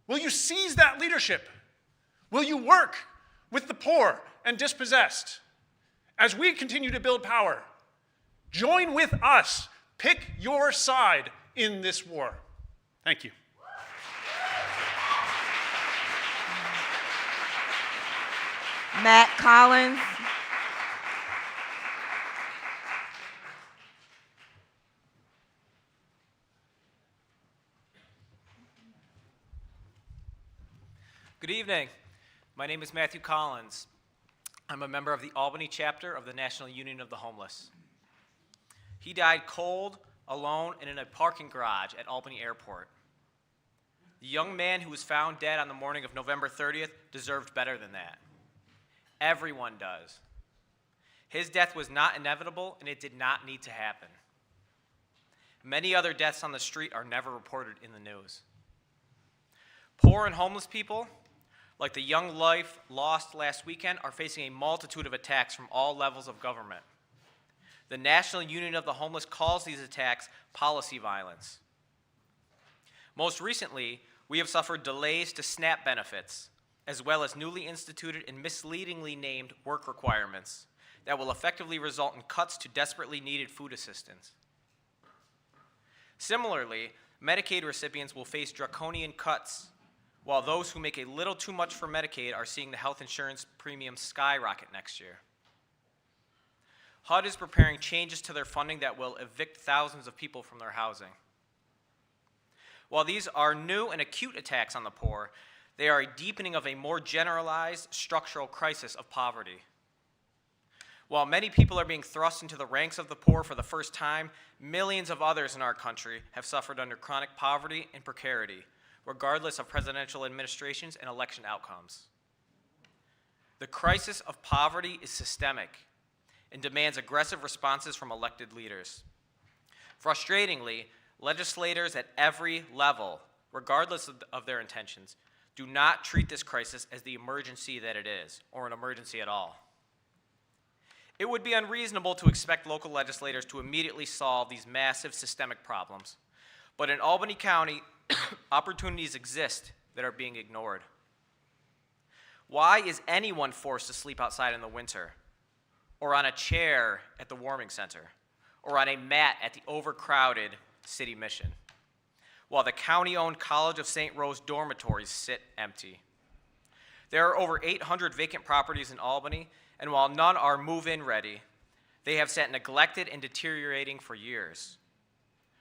Will you seize that leadership? Will you work with the poor and dispossessed? As we continue to build power, join with us. Pick your side in this war. Thank you. Matt Collins. Good evening. My name is Matthew Collins. I'm a member of the Albany chapter of the National Union of the Homeless. He died cold, alone, and in a parking garage at Albany Airport. The young man who was found dead on the morning of November 30th deserved better than that. Everyone does. His death was not inevitable, and it did not need to happen. Many other deaths on the street are never reported in the news. Poor and homeless people, like the young life lost last weekend, are facing a multitude of attacks from all levels of government. The National Union of the Homeless calls these attacks policy violence. Most recently, we have suffered delays to SNAP benefits, as well as newly instituted and misleadingly named work requirements that will effectively result in cuts to desperately needed food assistance. Similarly, Medicaid recipients will face draconian cuts, while those who make a little too much for Medicaid are seeing the health insurance premium skyrocket next year. HUD is preparing changes to their funding that will evict thousands of people from their housing. While these are new and acute attacks on the poor, they are a deepening of a more generalized structural crisis of poverty. While many people are being thrust into the ranks of the poor for the first time, millions of others in our country have suffered under chronic poverty and precarity, regardless of presidential administrations and election outcomes. The crisis of poverty is systemic and demands aggressive responses from elected leaders. Frustratingly, legislators at every level, regardless of their intentions, do not treat this crisis as the emergency that it is, or an emergency at all. It would be unreasonable to expect local legislators to immediately solve these massive systemic problems. But in Albany County, opportunities exist that are being ignored. Why is anyone forced to sleep outside in the winter, or on a chair at the warming center, or on a mat at the overcrowded City Mission, while the county-owned College of St. Rose dormitories sit empty? There are over 800 vacant properties in Albany, and while none are move-in ready, they have sat neglected and deteriorating for years,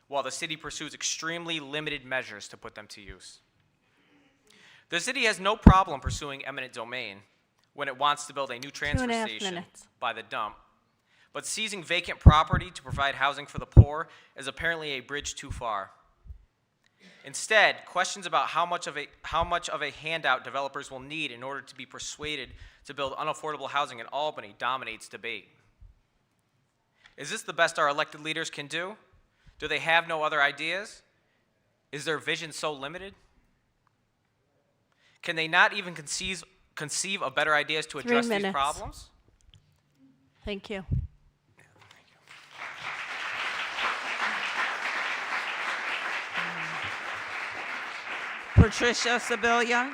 while the city pursues extremely limited measures to put them to use. The city has no problem pursuing eminent domain when it wants to build a new transfer station by the dump, but seizing vacant property to provide housing for the poor is apparently a bridge too far. Instead, questions about how much of a handout developers will need in order to be persuaded to build unaffordable housing in Albany dominates debate. Is this the best our elected leaders can do? Do they have no other ideas? Is their vision so limited? Can they not even conceive of better ideas to 3 address these minutes. problems? Thank you. Patricia Sibilia.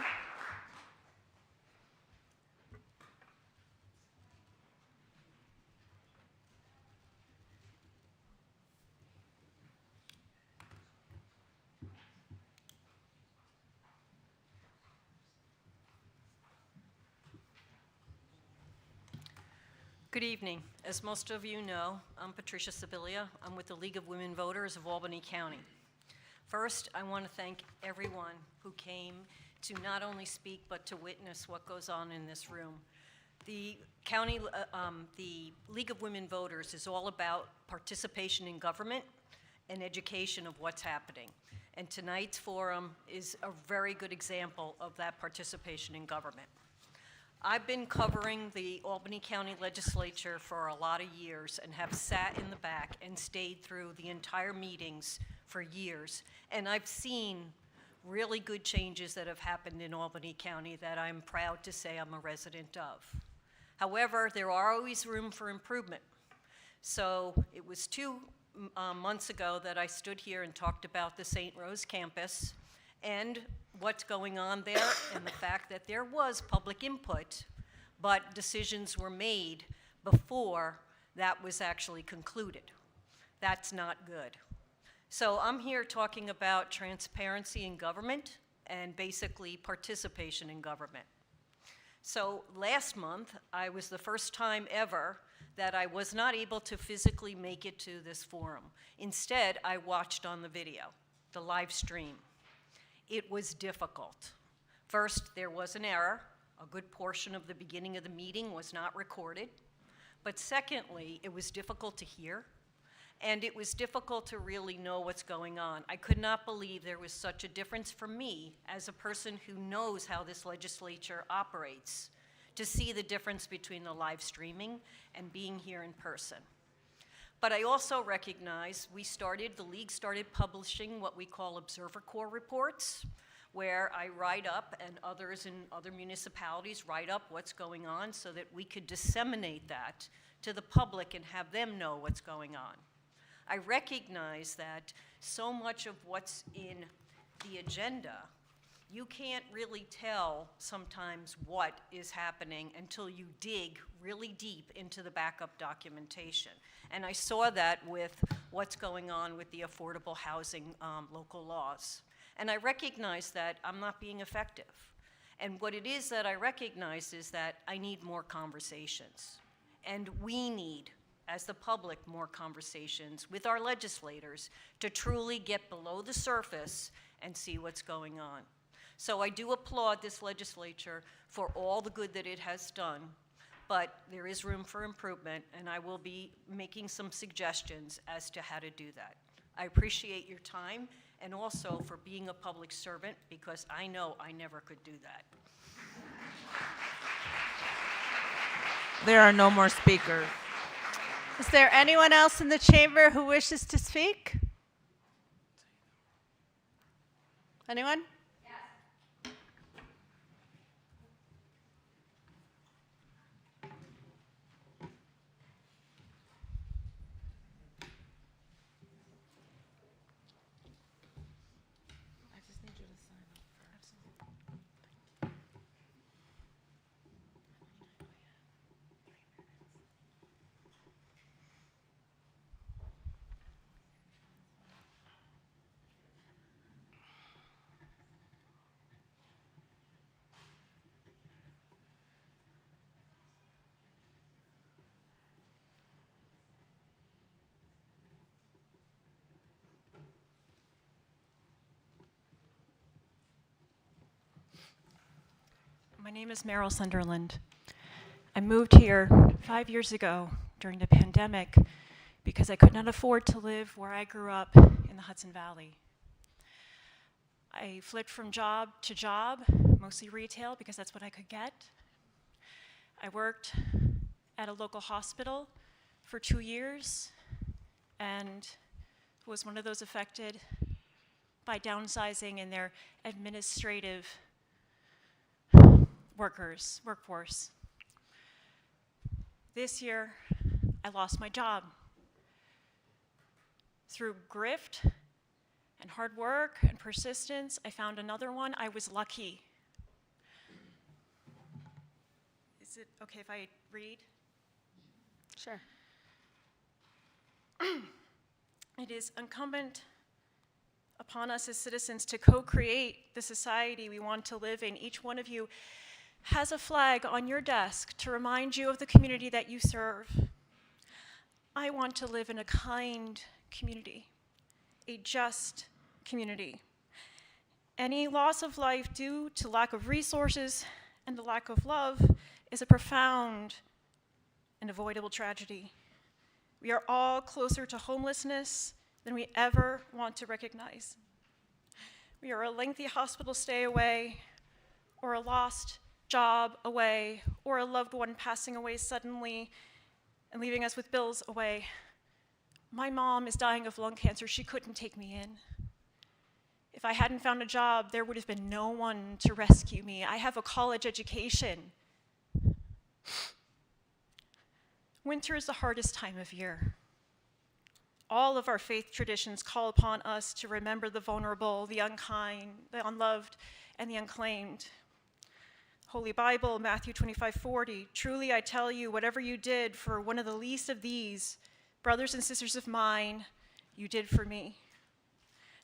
Good evening. As most of you know, I'm Patricia Sibilia. I'm with the League of Women Voters of Albany County. First, I want to thank everyone who came to not only speak but to witness what goes on in this room. The League of Women Voters is all about participation in government and education of what's happening. And tonight's forum is a very good example of that participation in government. I've been covering the Albany County Legislature for a lot of years and have sat in the back and stayed through the entire meetings for years. And I've seen really good changes that have happened in Albany County that I'm proud to say I'm a resident of. However, there are always room for improvement. So it was 2 months ago that I stood here and talked about the St. Rose campus and what's going on there and the fact that there was public input, but decisions were made before that was actually concluded. That's not good. So I'm here talking about transparency in government and basically participation in government. So last month, I was the first time ever that I was not able to physically make it to this forum. Instead, I watched on the video, the live stream. It was difficult. First, there was an error. A good portion of the beginning of the meeting was not recorded. But secondly, it was difficult to hear, and it was difficult to really know what's going on. I could not believe there was such a difference for me as a person who knows how this legislature operates to see the difference between the live streaming and being here in person. But I also recognize the league started publishing what we call Observer Corps reports, where I write up and others in other municipalities write up what's going on so that we could disseminate that to the public and have them know what's going on. I recognize that so much of what's in the agenda, you can't really tell sometimes what is happening until you dig really deep into the backup documentation. And I saw that with what's going on with the affordable housing local laws. And I recognize that I'm not being effective. And what it is that I recognize is that I need more conversations. And we need, as the public, more conversations with our legislators to truly get below the surface and see what's going on. So I do applaud this legislature for all the good that it has done, but there is room for improvement, and I will be making some suggestions as to how to do that. I appreciate your time and also for being a public servant, because I know I never could do that. There are no more speakers. Is there anyone else in the chamber who wishes to speak? Anyone? My name is Meryl Sunderland. I moved here 5 years ago during the pandemic because I could not afford to live where I grew up in the Hudson Valley. I flipped from job to job, mostly retail because that's what I could get. I worked at a local hospital for 2 years and was one of those affected by downsizing in their administrative workforce. This year, I lost my job. Through grift and hard work and persistence, I found another one. I was lucky. Is it okay if I read? Sure. It is incumbent upon us as citizens to co-create the society we want to live in. Each one of you has a flag on your desk to remind you of the community that you serve. I want to live in a kind community, a just community. Any loss of life due to lack of resources and the lack of love is a profound and avoidable tragedy. We are all closer to homelessness than we ever want to recognize. We are a lengthy hospital stay away, or a lost job away, or a loved one passing away suddenly and leaving us with bills away. My mom is dying of lung cancer. She couldn't take me in. If I hadn't found a job, there would have been no one to rescue me. I have a college education. Winter is the hardest time of year. All of our faith traditions call upon us to remember the vulnerable, the unkind, the unloved, and the unclaimed. Holy Bible, Matthew 25:40, truly I tell you, whatever you did for one of the least of these, brothers and sisters of mine, you did for me.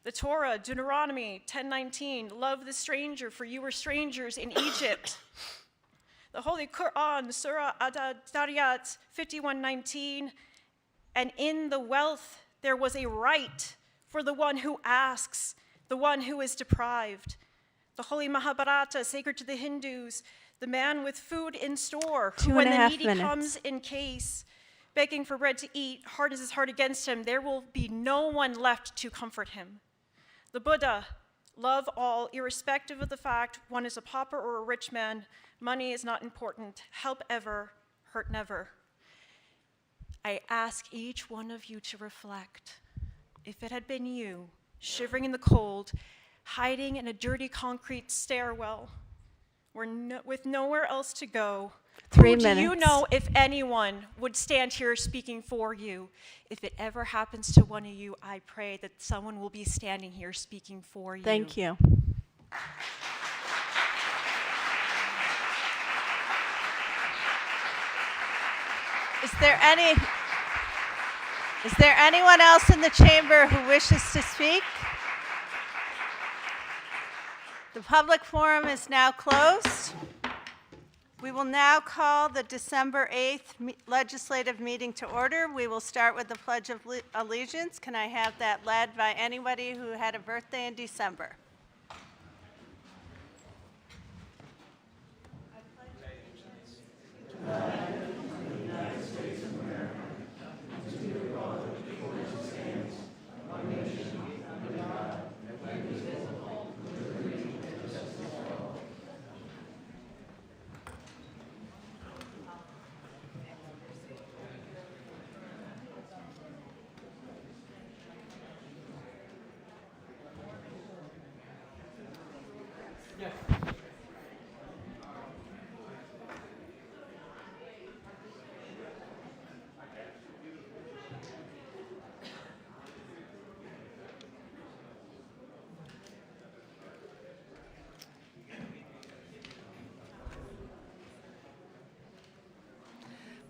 The Torah, Deuteronomy 10:19, love the stranger, for you were strangers in Egypt. The Holy Quran, Surah Ad-Dariyat 51:19, and in the wealth there was a right for the one who asks, the one who is deprived. The Holy Mahabharata, sacred to the Hindus, the man with food in store, who when the needy comes in case, begging for bread to eat, hard is his heart against him, there will be no one left to comfort him. The Buddha, love all, irrespective of the fact one is a pauper or a rich man. Money is not important. Help ever, hurt never. I ask each one of you to reflect. If it had been you, shivering in the cold, hiding in a dirty concrete stairwell, with nowhere else to go, 3 who do you minutes. know, if anyone, would stand here speaking for you? If it ever happens to one of you, I pray that someone will be standing here speaking for you. Thank you. Is there anyone else in the chamber who wishes to speak? The public forum is now closed. We will now call the December 8th legislative meeting to order. We will start with the Pledge of Allegiance. Can I have that led by anybody who had a birthday in December?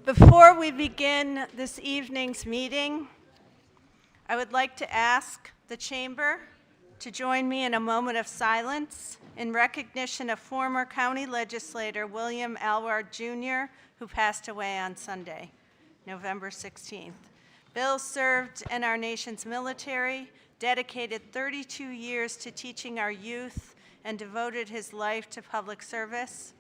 Before we begin this evening's meeting, I would like to ask the chamber to join me in a moment of silence in recognition of former county legislator William Alward Jr., who passed away on Sunday, November 16th. Bill served in our nation's military, dedicated 32 years to teaching our youth, and devoted his life to public service.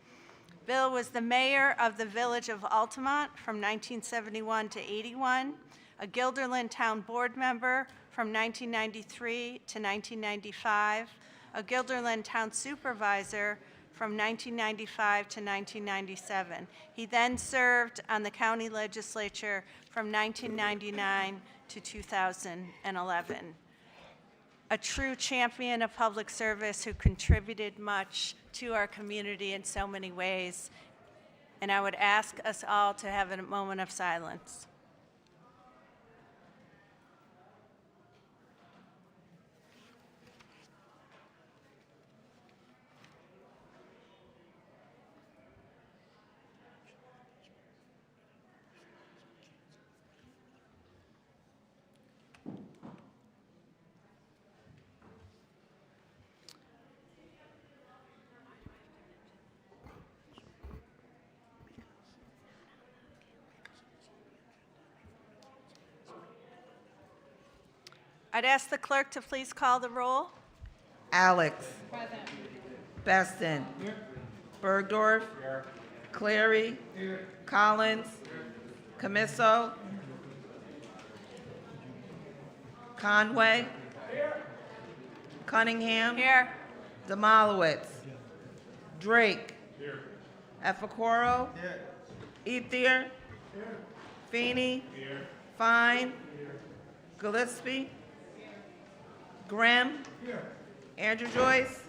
Bill was the mayor of the village of Altamont from 1971 to 81, a Guilderland Town Board member from 1993 to 1995, a Guilderland Town Supervisor from 1995 to 1997. He then served on the county legislature from 1999 to 2011. A true champion of public service who contributed much to our community in so many ways. And I would ask us all to have a moment of silence. I'd ask the clerk to please call the roll. Alex. Beston. Bergdorf. Clary. Collins. Camiso. Conway. Cunningham. Here. Demolowitz. Drake. Efacoro. Ethier. Feeney. Fine. Gillespie. Grimm. Andrew Joyce.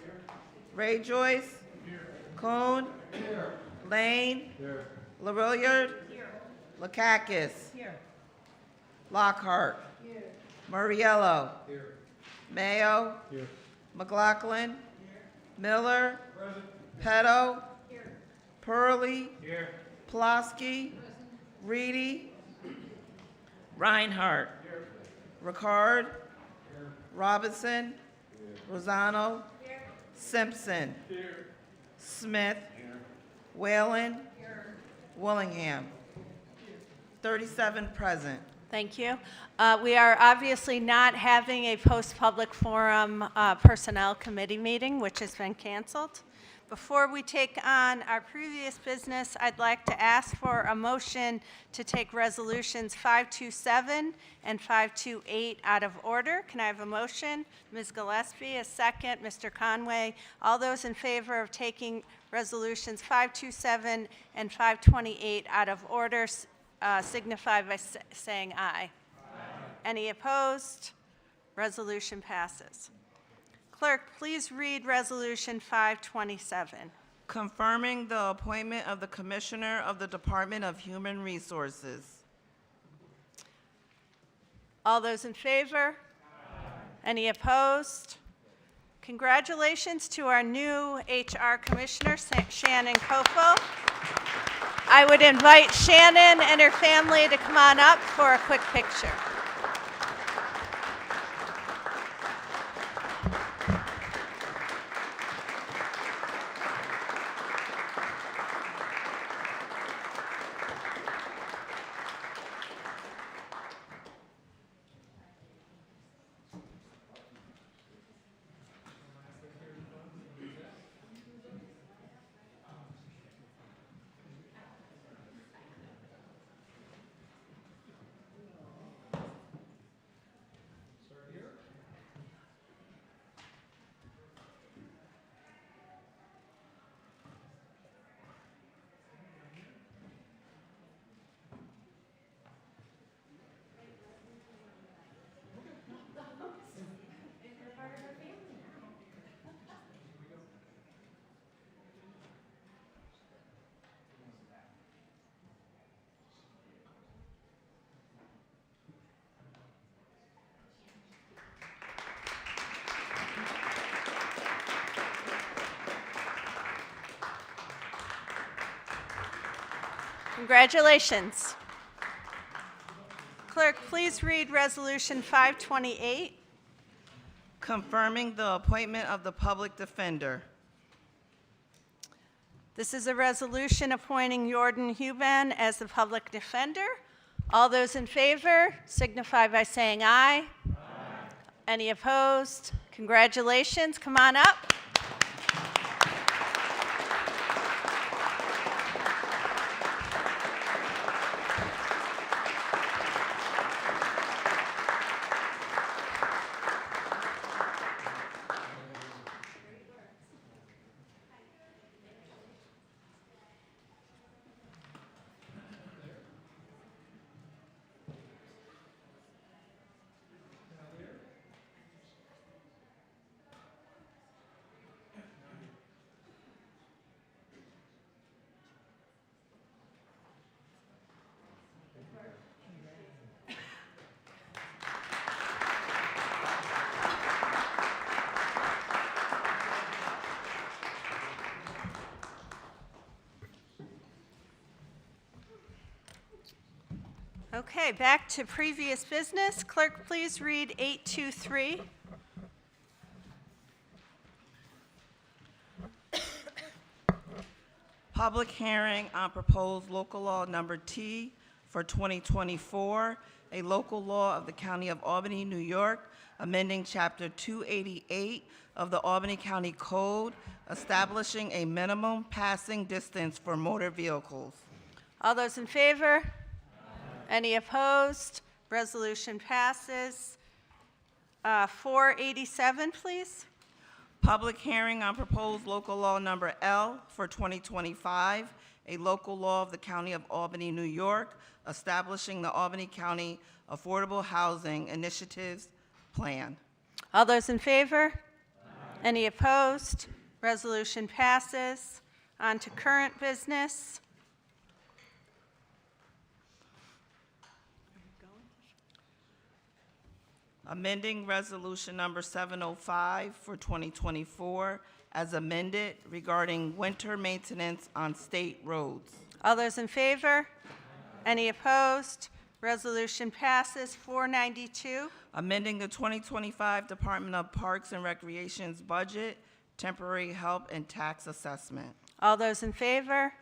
Ray Joyce. Cohn. Lane. LaRilliard. Lakakis. Lockhart. Murriello. Mayo. McLaughlin. Miller. Petto. Pearlie. Pulaski. Reedy. Reinhardt. Ricard. Robinson. Rosano. Simpson. Smith. Whalen. Willingham. 37 present. Thank you. We are obviously not having a post-public forum personnel committee meeting, which has been canceled. Before we take on our previous business, I'd like to ask for a motion to take resolutions 527 and 528 out of order. Can I have a motion? Ms. Gillespie, a second. Mr. Conway. All those in favor of taking resolutions 527 and 528 out of order signify by saying aye. Any opposed? Resolution passes. Clerk, please read Resolution 527. Confirming the appointment of the Commissioner of the Department of Human Resources. All those in favor? Any opposed? Congratulations to our new HR Commissioner, Shannon Kofel. I would invite Shannon and her family to come on up for a quick picture. Congratulations. Clerk, please read Resolution 528. Confirming the appointment of the Public Defender. This is a resolution appointing Jordan Huben as the public defender. All those in favor signify by saying aye. Aye. Any opposed? Congratulations. Come on up. Okay, back to previous business. Clerk, please read 823. Public hearing on proposed local law number T for 2024, a local law of the County of Albany, New York, amending Chapter 288 of the Albany County Code, establishing a minimum passing distance for motor vehicles. All those in favor? Any opposed? Resolution passes. 487, please. Public hearing on proposed local law number L for 2025, a local law of the County of Albany, New York, establishing the Albany County Affordable Housing Initiatives Plan. All those in favor? Any opposed? Resolution passes. On to current business. Amending Resolution Number 705 for 2024 as amended regarding winter maintenance on state roads. All those in favor? Any opposed? Resolution passes. 492. Amending the 2025 Department of Parks and Recreation's budget, temporary help and tax assessment. All those in favor?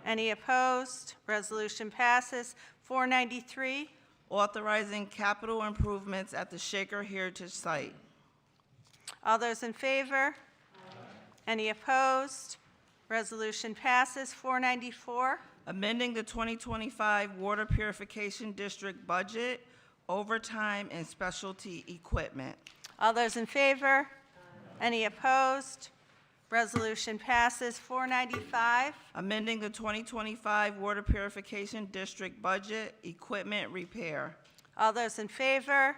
Any opposed? Resolution passes. 493. Authorizing capital improvements at the Shaker Heritage Site. All those in favor? Any opposed? Resolution passes. 494. Amending the 2025 Water Purification District budget, overtime and specialty equipment. All those in favor? Any opposed? Resolution passes. 495. Amending the 2025 Water Purification District budget, equipment repair. All those in favor?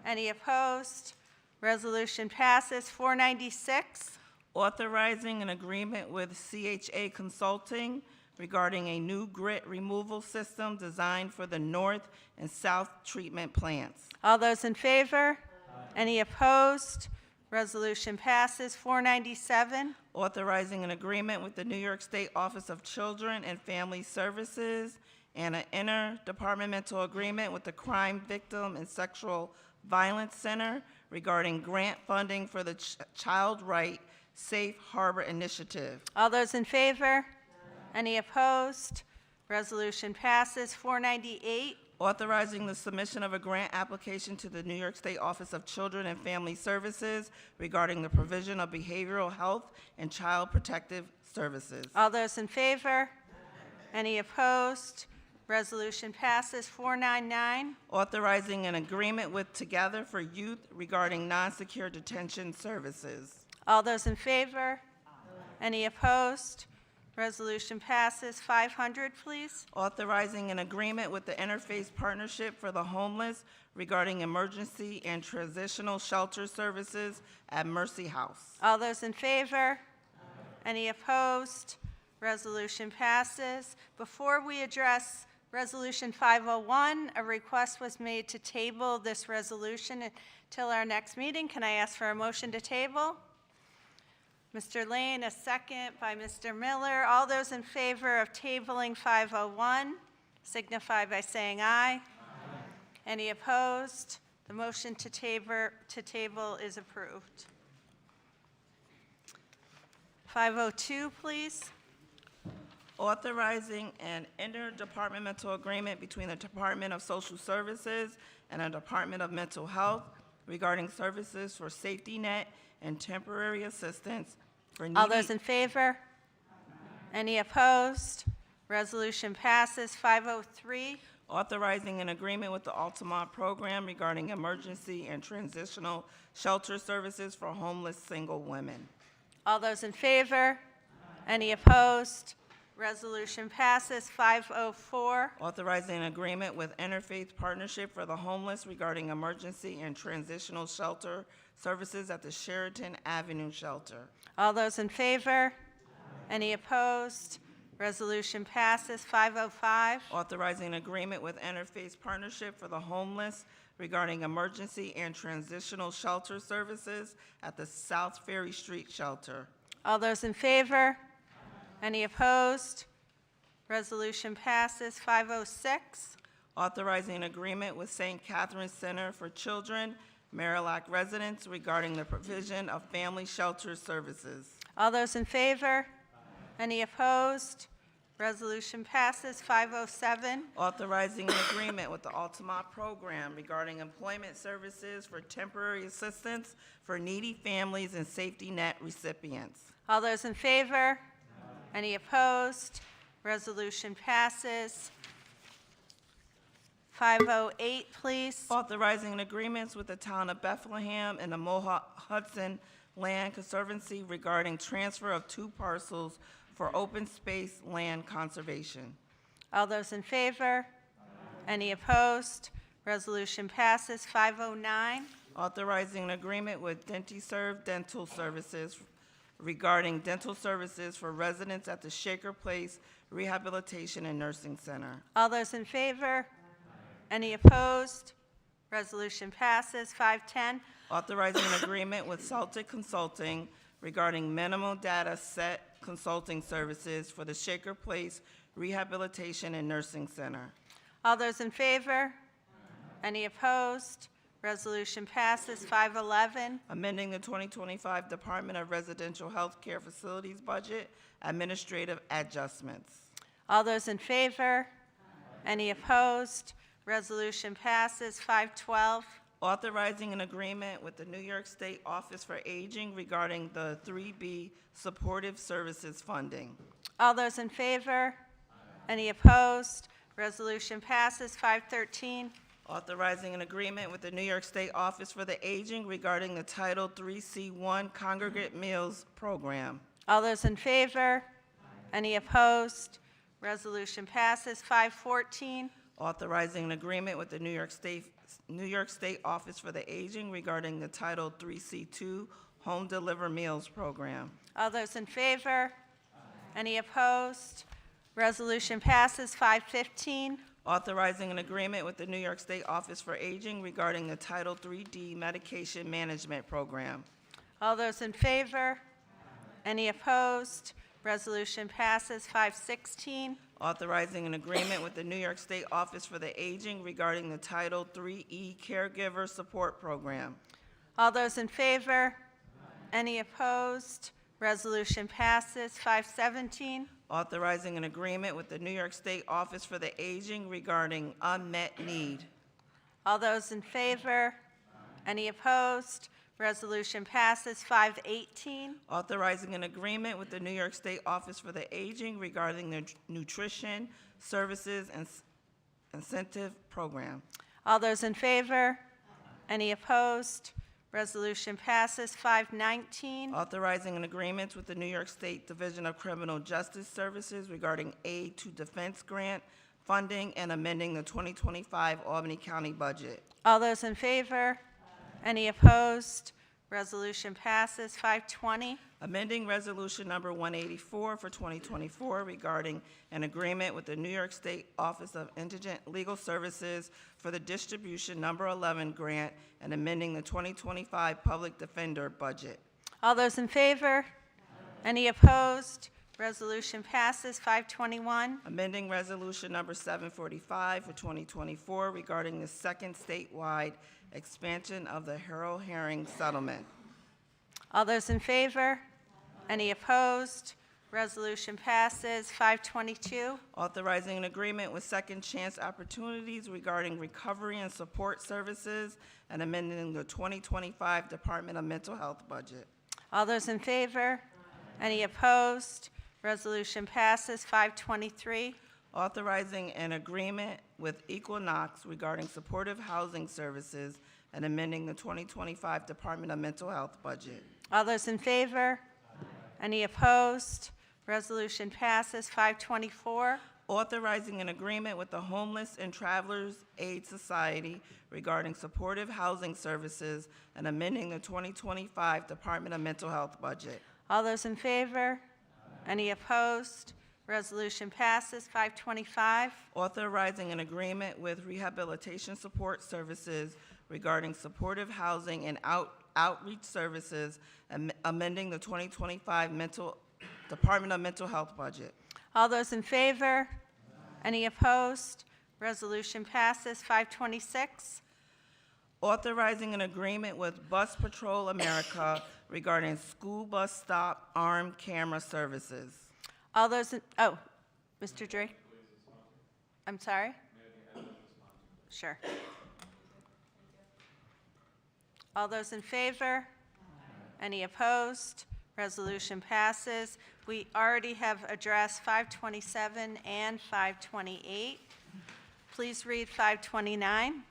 Any opposed? Resolution passes. 496. Authorizing an agreement with CHA Consulting regarding a new grit removal system designed for the north and south treatment plants. All those in favor? Any opposed? Resolution passes. 497. Authorizing an agreement with the New York State Office of Children and Family Services and an interdepartmental agreement with the Crime Victim and Sexual Violence Center regarding grant funding for the Child Right Safe Harbor Initiative. All those in favor? Any opposed? Resolution passes. 498. Authorizing the submission of a grant application to the New York State Office of Children and Family Services regarding the provision of behavioral health and child protective services. All those in favor? Any opposed? Resolution passes. 499. Authorizing an agreement with Together for Youth regarding non-secure detention services. All those in favor? Any opposed? Resolution passes. 500, please. Authorizing an agreement with the Interfaith Partnership for the Homeless regarding emergency and transitional shelter services at Mercy House. All those in favor? Any opposed? Resolution passes. Before we address Resolution 501, a request was made to table this resolution until our next meeting. Can I ask for a motion to table? Mr. Lane, a second by Mr. Miller. All those in favor of tabling 501 signify by saying aye. Aye. Any opposed? The motion to table is approved. 502, please. Authorizing an interdepartmental agreement between the Department of Social Services and the Department of Mental Health regarding services for safety net and temporary assistance for needy. All those in favor? Any opposed? Resolution passes. 503. Authorizing an agreement with the Altamont Program regarding emergency and transitional shelter services for homeless single women. All those in favor? Any opposed? Resolution passes. 504. Authorizing an agreement with Interfaith Partnership for the Homeless regarding emergency and transitional shelter services at the Sheraton Avenue Shelter. All those in favor? Any opposed? Resolution passes. 505. Authorizing an agreement with Interfaith Partnership for the Homeless regarding emergency and transitional shelter services at the South Ferry Street Shelter. All those in favor? Any opposed? Resolution passes. 506. authorizing an agreement with St. Catherine Center for Children, Marillac residents regarding the provision of family shelter services. All those in favor? Any opposed? Resolution passes. 507. Authorizing an agreement with the Altamont Program regarding employment services for temporary assistance for needy families and safety net recipients. All those in favor? Any opposed? Resolution passes. 508, please. Authorizing an agreement with the town of Bethlehem and the Mohawk Hudson Land Conservancy regarding transfer of 2 parcels for open space land conservation. All those in favor? Any opposed? Resolution passes. 509. Authorizing an agreement with DentiServe Dental Services regarding dental services for residents at the Shaker Place Rehabilitation and Nursing Center. All those in favor? Any opposed? Resolution passes. 510. Authorizing an agreement with Celtic Consulting regarding minimum data set consulting services for the Shaker Place Rehabilitation and Nursing Center. All those in favor? Any opposed? Resolution passes. 511. Amending the 2025 Department of Residential Health Care Facilities budget, administrative adjustments. All those in favor? Any opposed? Resolution passes. 512. Authorizing an agreement with the New York State Office for Aging regarding the 3B Supportive Services funding. All those in favor? Any opposed? Resolution passes. 513. Authorizing an agreement with the New York State Office for the Aging regarding the Title 3C1 Congregate Meals Program. All those in favor? Any opposed? Resolution passes. 514. Authorizing an agreement with the New York State Office for the Aging regarding the Title 3C2 Home Deliver Meals Program. All those in favor? Any opposed? Resolution passes. 515. Authorizing an agreement with the New York State Office for Aging regarding the Title 3D Medication Management Program. All those in favor? Any opposed? Resolution passes. 516. Authorizing an agreement with the New York State Office for the Aging regarding the Title 3E Caregiver Support Program. All those in favor? Any opposed? Resolution passes. 517. Authorizing an agreement with the New York State Office for the Aging regarding unmet need. All those in favor? Any opposed? Resolution passes. 518. Authorizing an agreement with the New York State Office for the Aging regarding the Nutrition Services and Incentive Program. All those in favor? Any opposed? Resolution passes. 519. Authorizing an agreement with the New York State Division of Criminal Justice Services regarding aid to defense grant funding and amending the 2025 Albany County budget. All those in favor? Any opposed? Resolution passes. 520. Amending Resolution Number 184 for 2024 regarding an agreement with the New York State Office of Indigent Legal Services for the Distribution Number 11 grant and amending the 2025 Public Defender budget. All those in favor? Any opposed? Resolution passes. 521. Amending Resolution Number 745 for 2024 regarding the second statewide expansion of the Harold Herring settlement. All those in favor? Any opposed? Resolution passes. 522. Authorizing an agreement with Second Chance Opportunities regarding recovery and support services and amending the 2025 Department of Mental Health budget. All those in favor? Any opposed? Resolution passes. 523. Authorizing an agreement with Equinox regarding supportive housing services and amending the 2025 Department of Mental Health budget. All those in favor? Any opposed? Resolution passes. 524. Authorizing an agreement with the Homeless and Travelers Aid Society regarding supportive housing services and amending the 2025 Department of Mental Health budget. All those in favor? Any opposed? Resolution passes. 525. Authorizing an agreement with Rehabilitation Support Services regarding supportive housing and outreach services and amending the 2025 Department of Mental Health budget. All those in favor? Any opposed? Resolution passes. 526. Authorizing an agreement with Bus Patrol America regarding school bus stop armed camera services. All those in, oh, Mr. Drake? I'm sorry? Sure. All those in favor? Any opposed? Resolution passes. We already have addressed 527 and 528. Please read 529.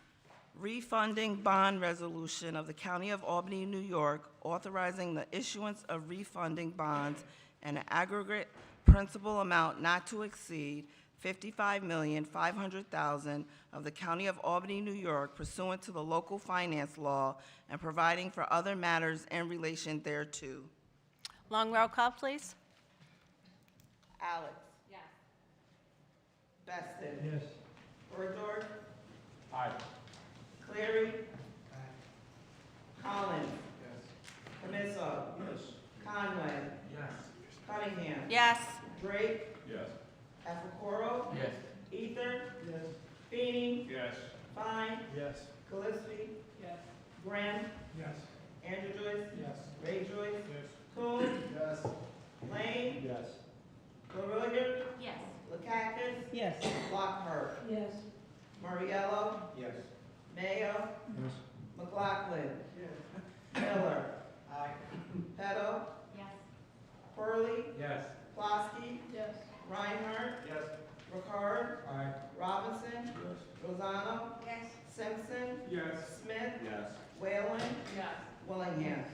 Refunding bond resolution of the County of Albany, New York, authorizing the issuance of refunding bonds in an aggregate principal amount not to exceed $55,500,000 of the County of Albany, New York pursuant to the local finance law and providing for other matters in relation thereto. Long roll call, please. Alex. Yes. Beston. Yes. Bergdorf. Aye. Cleary. Collins. Yes. Canisso. Yes. Conway. Yes. Cunningham. Yes. Drake. Yes. Alfacoro. Yes. Ether. Yes. Feeney. Yes. Fine. Yes. Gillespie. Yes. Graham. Yes. Andrew Joyce. Yes. Ray Joyce. Yes. Coon. Yes. Lane. Yes. Terwilliger. Yes. Lakakis. Yes. Lockhart. Yes. Mariello. Yes. Mayo. Yes. McLaughlin. Yes. Miller. Aye. Petto. Yes. Purley. Yes. Flosky. Yes. Reinhardt. Yes. Ricard. Aye. Robinson. Yes. Lozano. Yes. Simpson. Yes. Smith. Yes. Whalen. Yes. Willingham.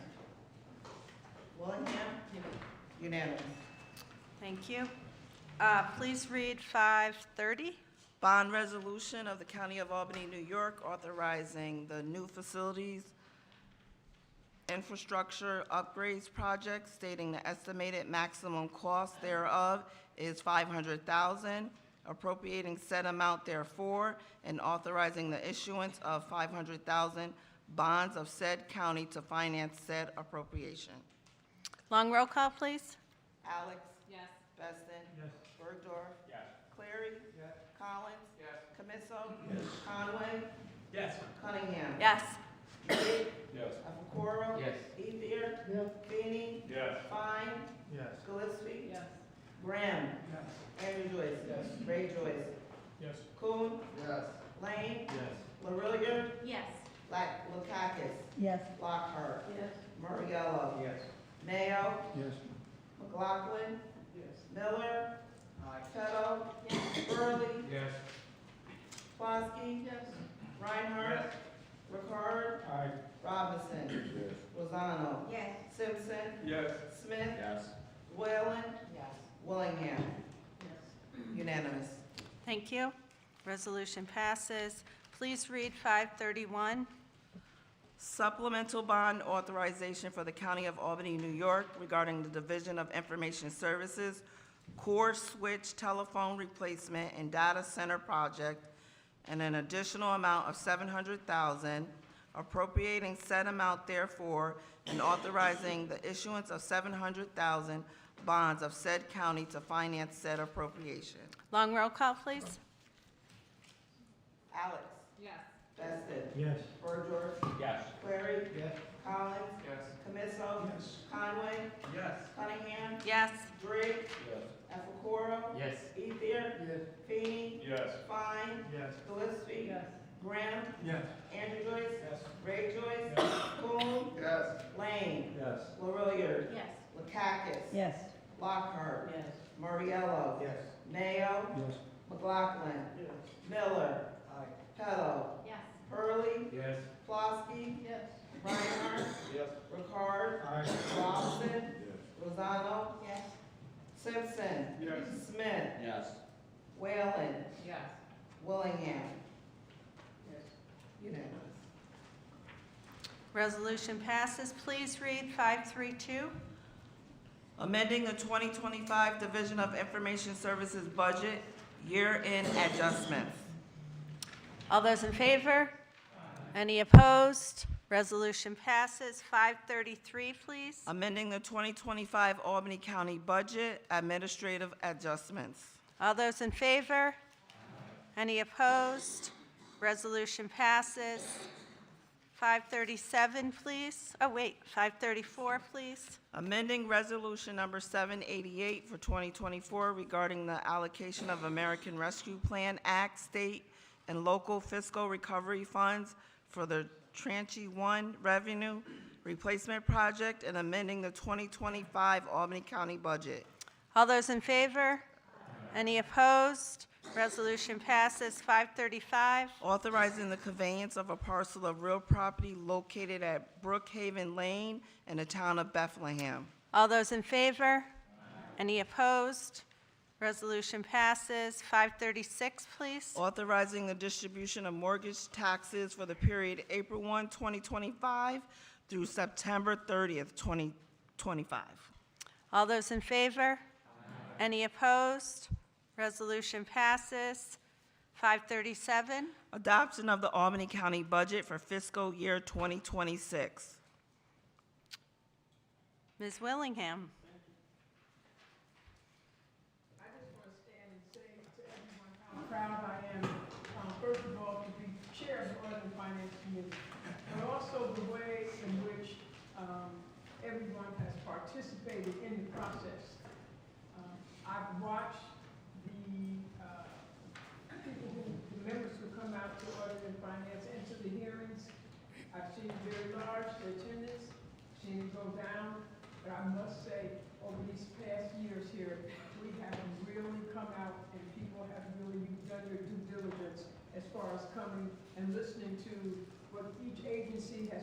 Willingham. Unanimous. Thank you. Please read 530. Bond resolution of the County of Albany, New York, authorizing the new facilities infrastructure upgrades project, stating the estimated maximum cost thereof is $500,000, appropriating said amount therefore, and authorizing the issuance of $500,000 bonds of said county to finance said appropriation. Long roll call, please. Alex. Yes. Beston. Yes. Bergdorf. Yes. Cleary. Yes. Collins. Yes. Camisso. Yes. Conway. Yes. Cunningham. Yes. Drake. Yes. Alfacoro. Yes. Ethier. Yes. Feeney. Yes. Fine. Yes. Gillespie. Yes. Graham. Yes. Andrew Joyce. Yes. Ray Joyce. Yes. Kuhn. Yes. Lane. Yes. Larillier. Yes. Lakakis. Yes. Lockhart. Yes. Mariello. Yes. Mayo. Yes. McLaughlin. Yes. Miller. Aye. Petto. Burley. Yes. Flosky. Yes. Reinhardt. Ricard. Aye. Robinson. Yes. Lozano. Yes. Simpson. Yes. Smith. Yes. Whalen. Yes. Willingham. Yes. Unanimous. Thank you. Resolution passes. Please read 531. Supplemental bond authorization for the County of Albany, New York regarding the Division of Information Services core switch telephone replacement and data center project and an additional amount of $700,000, appropriating said amount therefore, and authorizing the issuance of $700,000 bonds of said county to finance said appropriation. Long roll call, please. Alex. Yes. Beston. Yes. Bergdorf. Yes. Clary. Yes. Collins. Yes. Camisso. Yes. Conway. Yes. Cunningham. Yes. Drake. Yes. Alfacoro. Yes. Ethier. Yes. Feeney. Yes. Fine. Yes. Gillespie. Yes. Graham. Yes. Andrew Joyce. Yes. Ray Joyce. Coon. Yes. Lane. Yes. Larillier. Yes. Lakakis. Yes. Lockhart. Yes. Mariello. Yes. Mayo. Yes. McLaughlin. Yes. Miller. Aye. Petto. Yes. Hurley. Yes. Flosky. Yes. Reinhardt. Yes. Ricard. Aye. Robinson. Yes. Lozano. Yes. Simpson. Yes. Smith. Yes. Whalen. Yes. Willingham. Yes. Unanimous. Resolution passes. Please read 532. Amending the 2025 Division of Information Services budget, year-end adjustments. All those in favor? Any opposed? Resolution passes. 533, please. Amending the 2025 Albany County budget, administrative adjustments. All those in favor? Any opposed? Resolution passes. 537, please. Oh, wait, 534, please. Amending Resolution Number 788 for 2024 regarding the allocation of American Rescue Plan Act, state and local fiscal recovery funds for the Tranche 1 Revenue Replacement Project and amending the 2025 Albany County budget. All those in favor? Any opposed? Resolution passes. 535. Authorizing the conveyance of a parcel of real property located at Brookhaven Lane in the town of Bethlehem. All those in favor? Any opposed? Resolution passes. 536, please. Authorizing the distribution of mortgage taxes for the period April 1, 2025 through September 30th, 2025. All those in favor? Any opposed? Resolution passes. 537. Adoption of the Albany County budget for fiscal year 2026. Ms. Willingham. I just want to stand and say to everyone how proud I am, first of all, to be chair of the Audit and Finance Committee, but also the way in which everyone has participated in the process. I've watched the members who come out to Audit and Finance and to the hearings. I've seen very large attendance, seen it go down, but I must say, over these past years here, we have really come out and people have really done their due diligence as far as coming and listening to what each agency has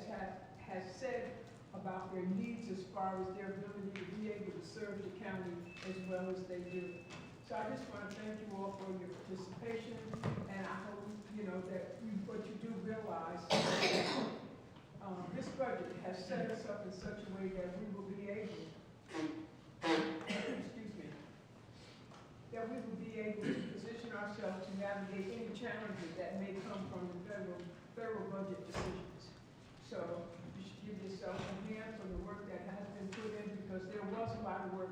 said about their needs as far as their ability to be able to serve the county as well as they do. So I just want to thank you all for your participation, and I hope, that what you do realize, this budget has set us up in such a way that we will be able, that we will be able to position ourselves to navigate any challenges that may come from the federal budget decisions. So you should give yourself a hand for the work that has been put in, because there was a lot of work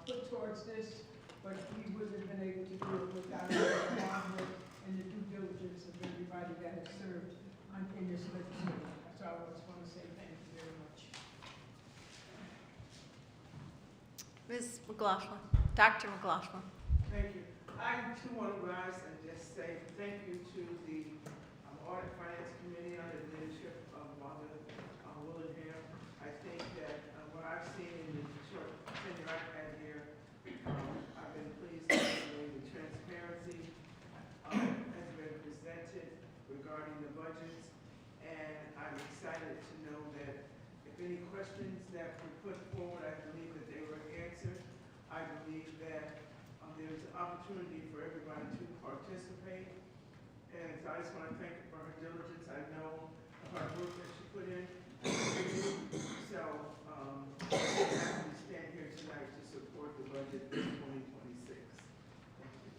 put towards this, but we wouldn't have been able to do it without the hard work and the due diligence of everybody that has served in this legislature. So I just want to say thank you very much. Ms. McLaughlin. Dr. McLaughlin. Thank you. I too want to rise and just say thank you to the Audit Finance Committee under the leadership of Wanda Willingham. I think that what I've seen in the short tenure I've had here, I've been pleased with the transparency has been presented regarding the budgets, and I'm excited to know that if any questions that were put forward, I believe that they were answered. I believe that there's an opportunity for everybody to participate, and so I just want to thank her for her diligence. I know of her work that she put in. So I'm happy to stand here tonight to support the budget for 2026. Thank you.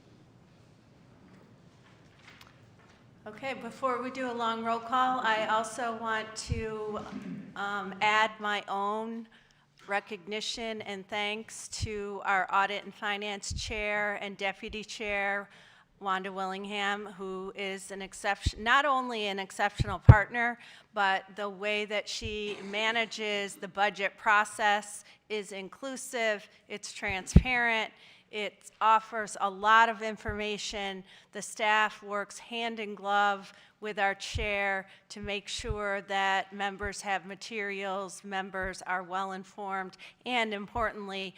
Okay, before we do a long roll call, I also want to add my own recognition and thanks to our Audit and Finance Chair and Deputy Chair, Wanda Willingham, who is not only an exceptional partner, but the way that she manages the budget process is inclusive, it's transparent, it offers a lot of information. The staff works hand in glove with our chair to make sure that members have materials, members are well informed, and importantly,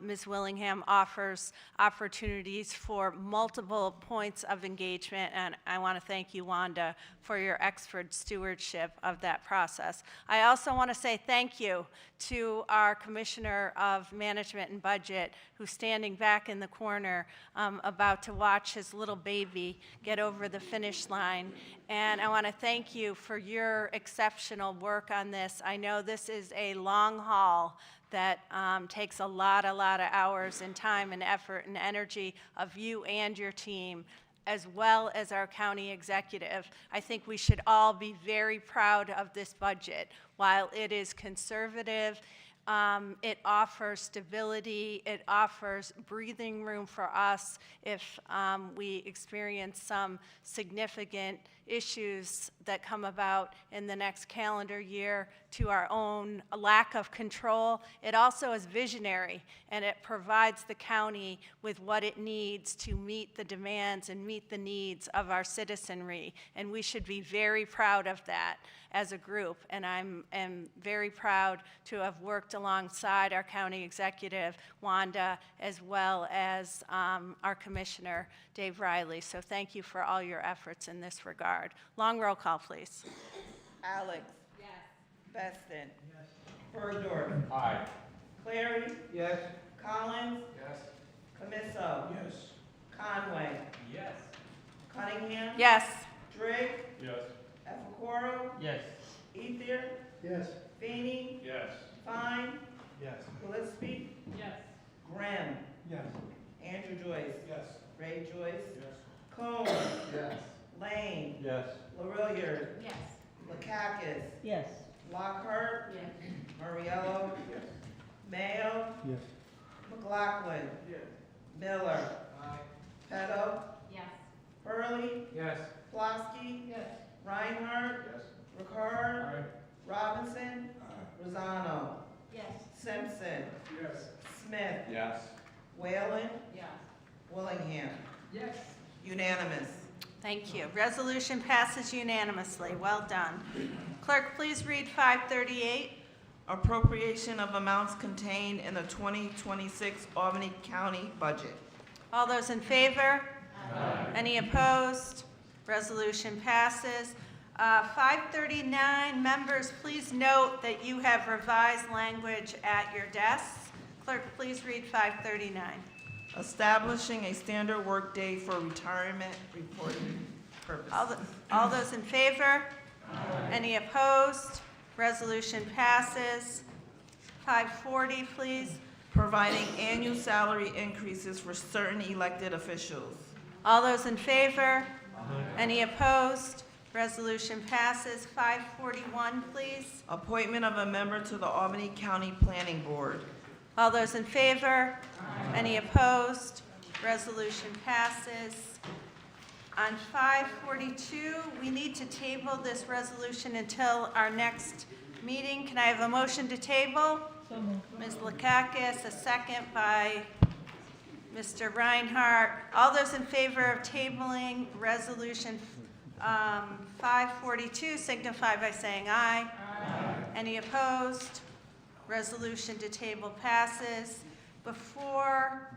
Ms. Willingham offers opportunities for multiple points of engagement, and I want to thank you, Wanda, for your expert stewardship of that process. I also want to say thank you to our Commissioner of Management and Budget, who's standing back in the corner about to watch his little baby get over the finish line. And I want to thank you for your exceptional work on this. I know this is a long haul that takes a lot of hours and time and effort and energy of you and your team, as well as our county executive. I think we should all be very proud of this budget. While it is conservative, It offers stability. It offers breathing room for us if we experience some significant issues that come about in the next calendar year to our own lack of control. It also is visionary, and it provides the county with what it needs to meet the demands and meet the needs of our citizenry. And we should be very proud of that as a group. And I'm very proud to have worked alongside our county executive, Wanda, as well as our commissioner, Dave Riley. So thank you for all your efforts in this regard. Long roll call, please. Alex. Yes. Beston. Burdorf. Aye. Clary. Yes. Collins. Yes. Camiso. Yes. Conway. Yes. Cunningham. Yes. Drake. Yes. Epicoro. Yes. Ether. Yes. Feeney. Yes. Fine. Yes. Gillespie. Yes. Graham. Yes. Andrew Joyce. Yes. Ray Joyce. Yes. Coon. Yes. Lane. Yes. LaRilliard. Yes. Lakakis. Yes. Lockhart. Yes. Murriello. Yes. Mayo. Yes. McLaughlin. Yes. Miller. Aye. Peto. Yes. Hurley. Yes. Plosky. Yes. Reinhardt. Yes. Ricard. Aye. Robinson. Rosano. Yes. Simpson. Yes. Smith. Yes. Whalen. Yes. Willingham. Yes. Unanimous. Thank you. Resolution passes unanimously. Well done. Clerk, please read 538. Appropriation of amounts contained in the 2026 Albany County budget. All those in favor? Aye. Any opposed? Resolution passes. 539, members, please note that you have revised language at your desks. Clerk, please read 539. Establishing a standard workday for retirement reporting purposes. All those in favor? Any opposed? Resolution passes. 540, please. Providing annual salary increases for certain elected officials. All those in favor? Any opposed? Resolution passes. 541, please. Appointment of a member to the Albany County Planning Board. All those in favor? Any opposed? Resolution passes. On 542, we need to table this resolution until our next meeting. Can I have a motion to table? Ms. Lakakis, a second by Mr. Reinhardt. All those in favor of tabling resolution 542 signify by saying aye. Aye. Any opposed? Resolution to table passes. Before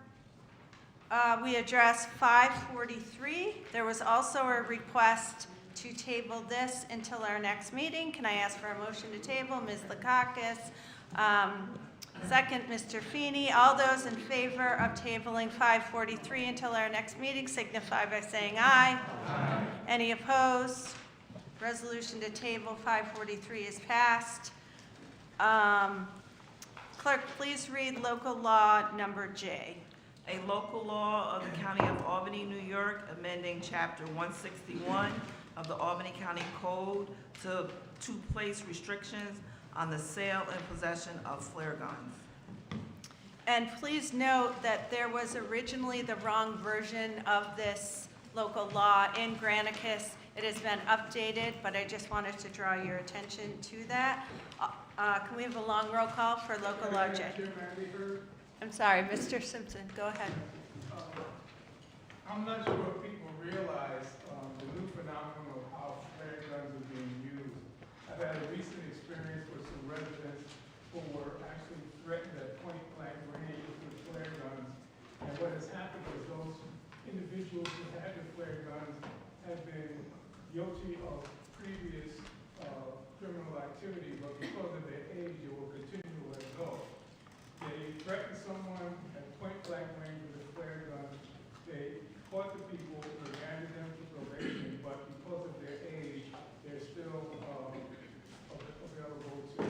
we address 543, there was also a request to table this until our next meeting. Can I ask for a motion to table? Ms. Lakakis. Second, Mr. Feeney. All those in favor of tabling 543 until our next meeting signify by saying aye. Aye. Any opposed? Resolution to table 543 is passed. Clerk, please read local law number J. A local law of the County of Albany, New York, amending Chapter 161 of the Albany County Code to place restrictions on the sale and possession of flare guns. And please note that there was originally the wrong version of this local law in Granicus. It has been updated, but I just wanted to draw your attention to that. Can we have a long roll call for local law J? I'm sorry, Mr. Simpson, go ahead. I'm not sure if people realize the new phenomenon of how flare guns are being used. I've had a recent experience with some residents who were actually threatened at point blank range with flare guns. And what has happened is those individuals who had the flare guns have been guilty of previous criminal activity, but because of their age, they will continue to let go. They threatened someone at point blank range with a flare gun. They caught the people, they handed them to probation, but because of their age, they're still available to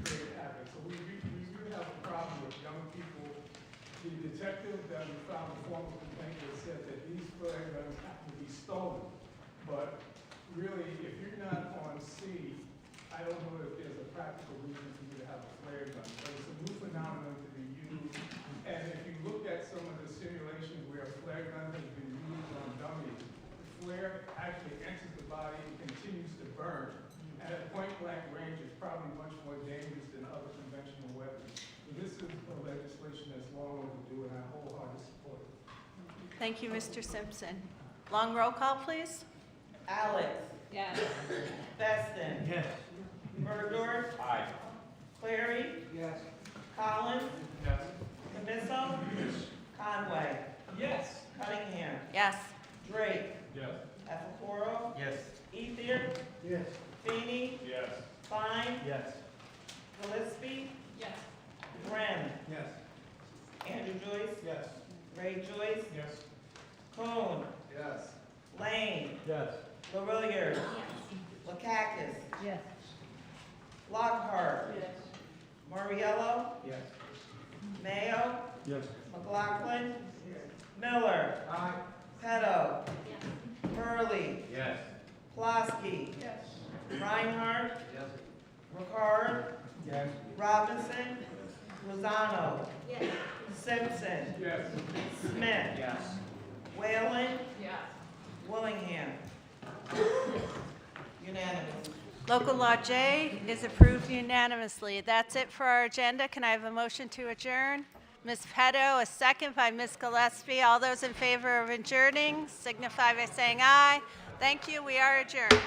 create havoc. So we really have a problem with young people. The detective that we found a formal complaint that said that these flare guns have to be stolen. But really, if you're not on C, I don't know if there's a practical reason for you to have a flare gun. But it's a Thank you, Mr. Simpson. Long roll call, please. Alex. Yes. Feston. Yes. Burgdorf. Aye. Clary. Yes. Collins. Yes. Canisso. Conway. Yes. Cunningham. Yes. Drake. Yes. Ethelboro. Yes. Ethier. Yes. Feeney. Yes. Fine. Yes. Gillespie. Yes. Wren. Yes. Andrew Joyce. Yes. Ray Joyce. Yes. Coon. Yes. Lane. Yes. LaRilliard. Lakakis. Yes. Lockhart. Moriello. Yes. Mayo. Yes. McLaughlin. Miller. Aye. Petto. Hurley. Yes. Plasky. Reinhardt. Yes. Ricard. Yes. Robinson. Lozano. Simpson. Yes. Smith. Yes. Whalen. Yes. Willingham. Unanimous. Local Law J is approved unanimously. That's it for our agenda. Can I have a motion to adjourn? Ms. Petto, a second by Ms. Gillespie. All those in favor of adjourning signify by saying aye. Thank you. We are adjourned.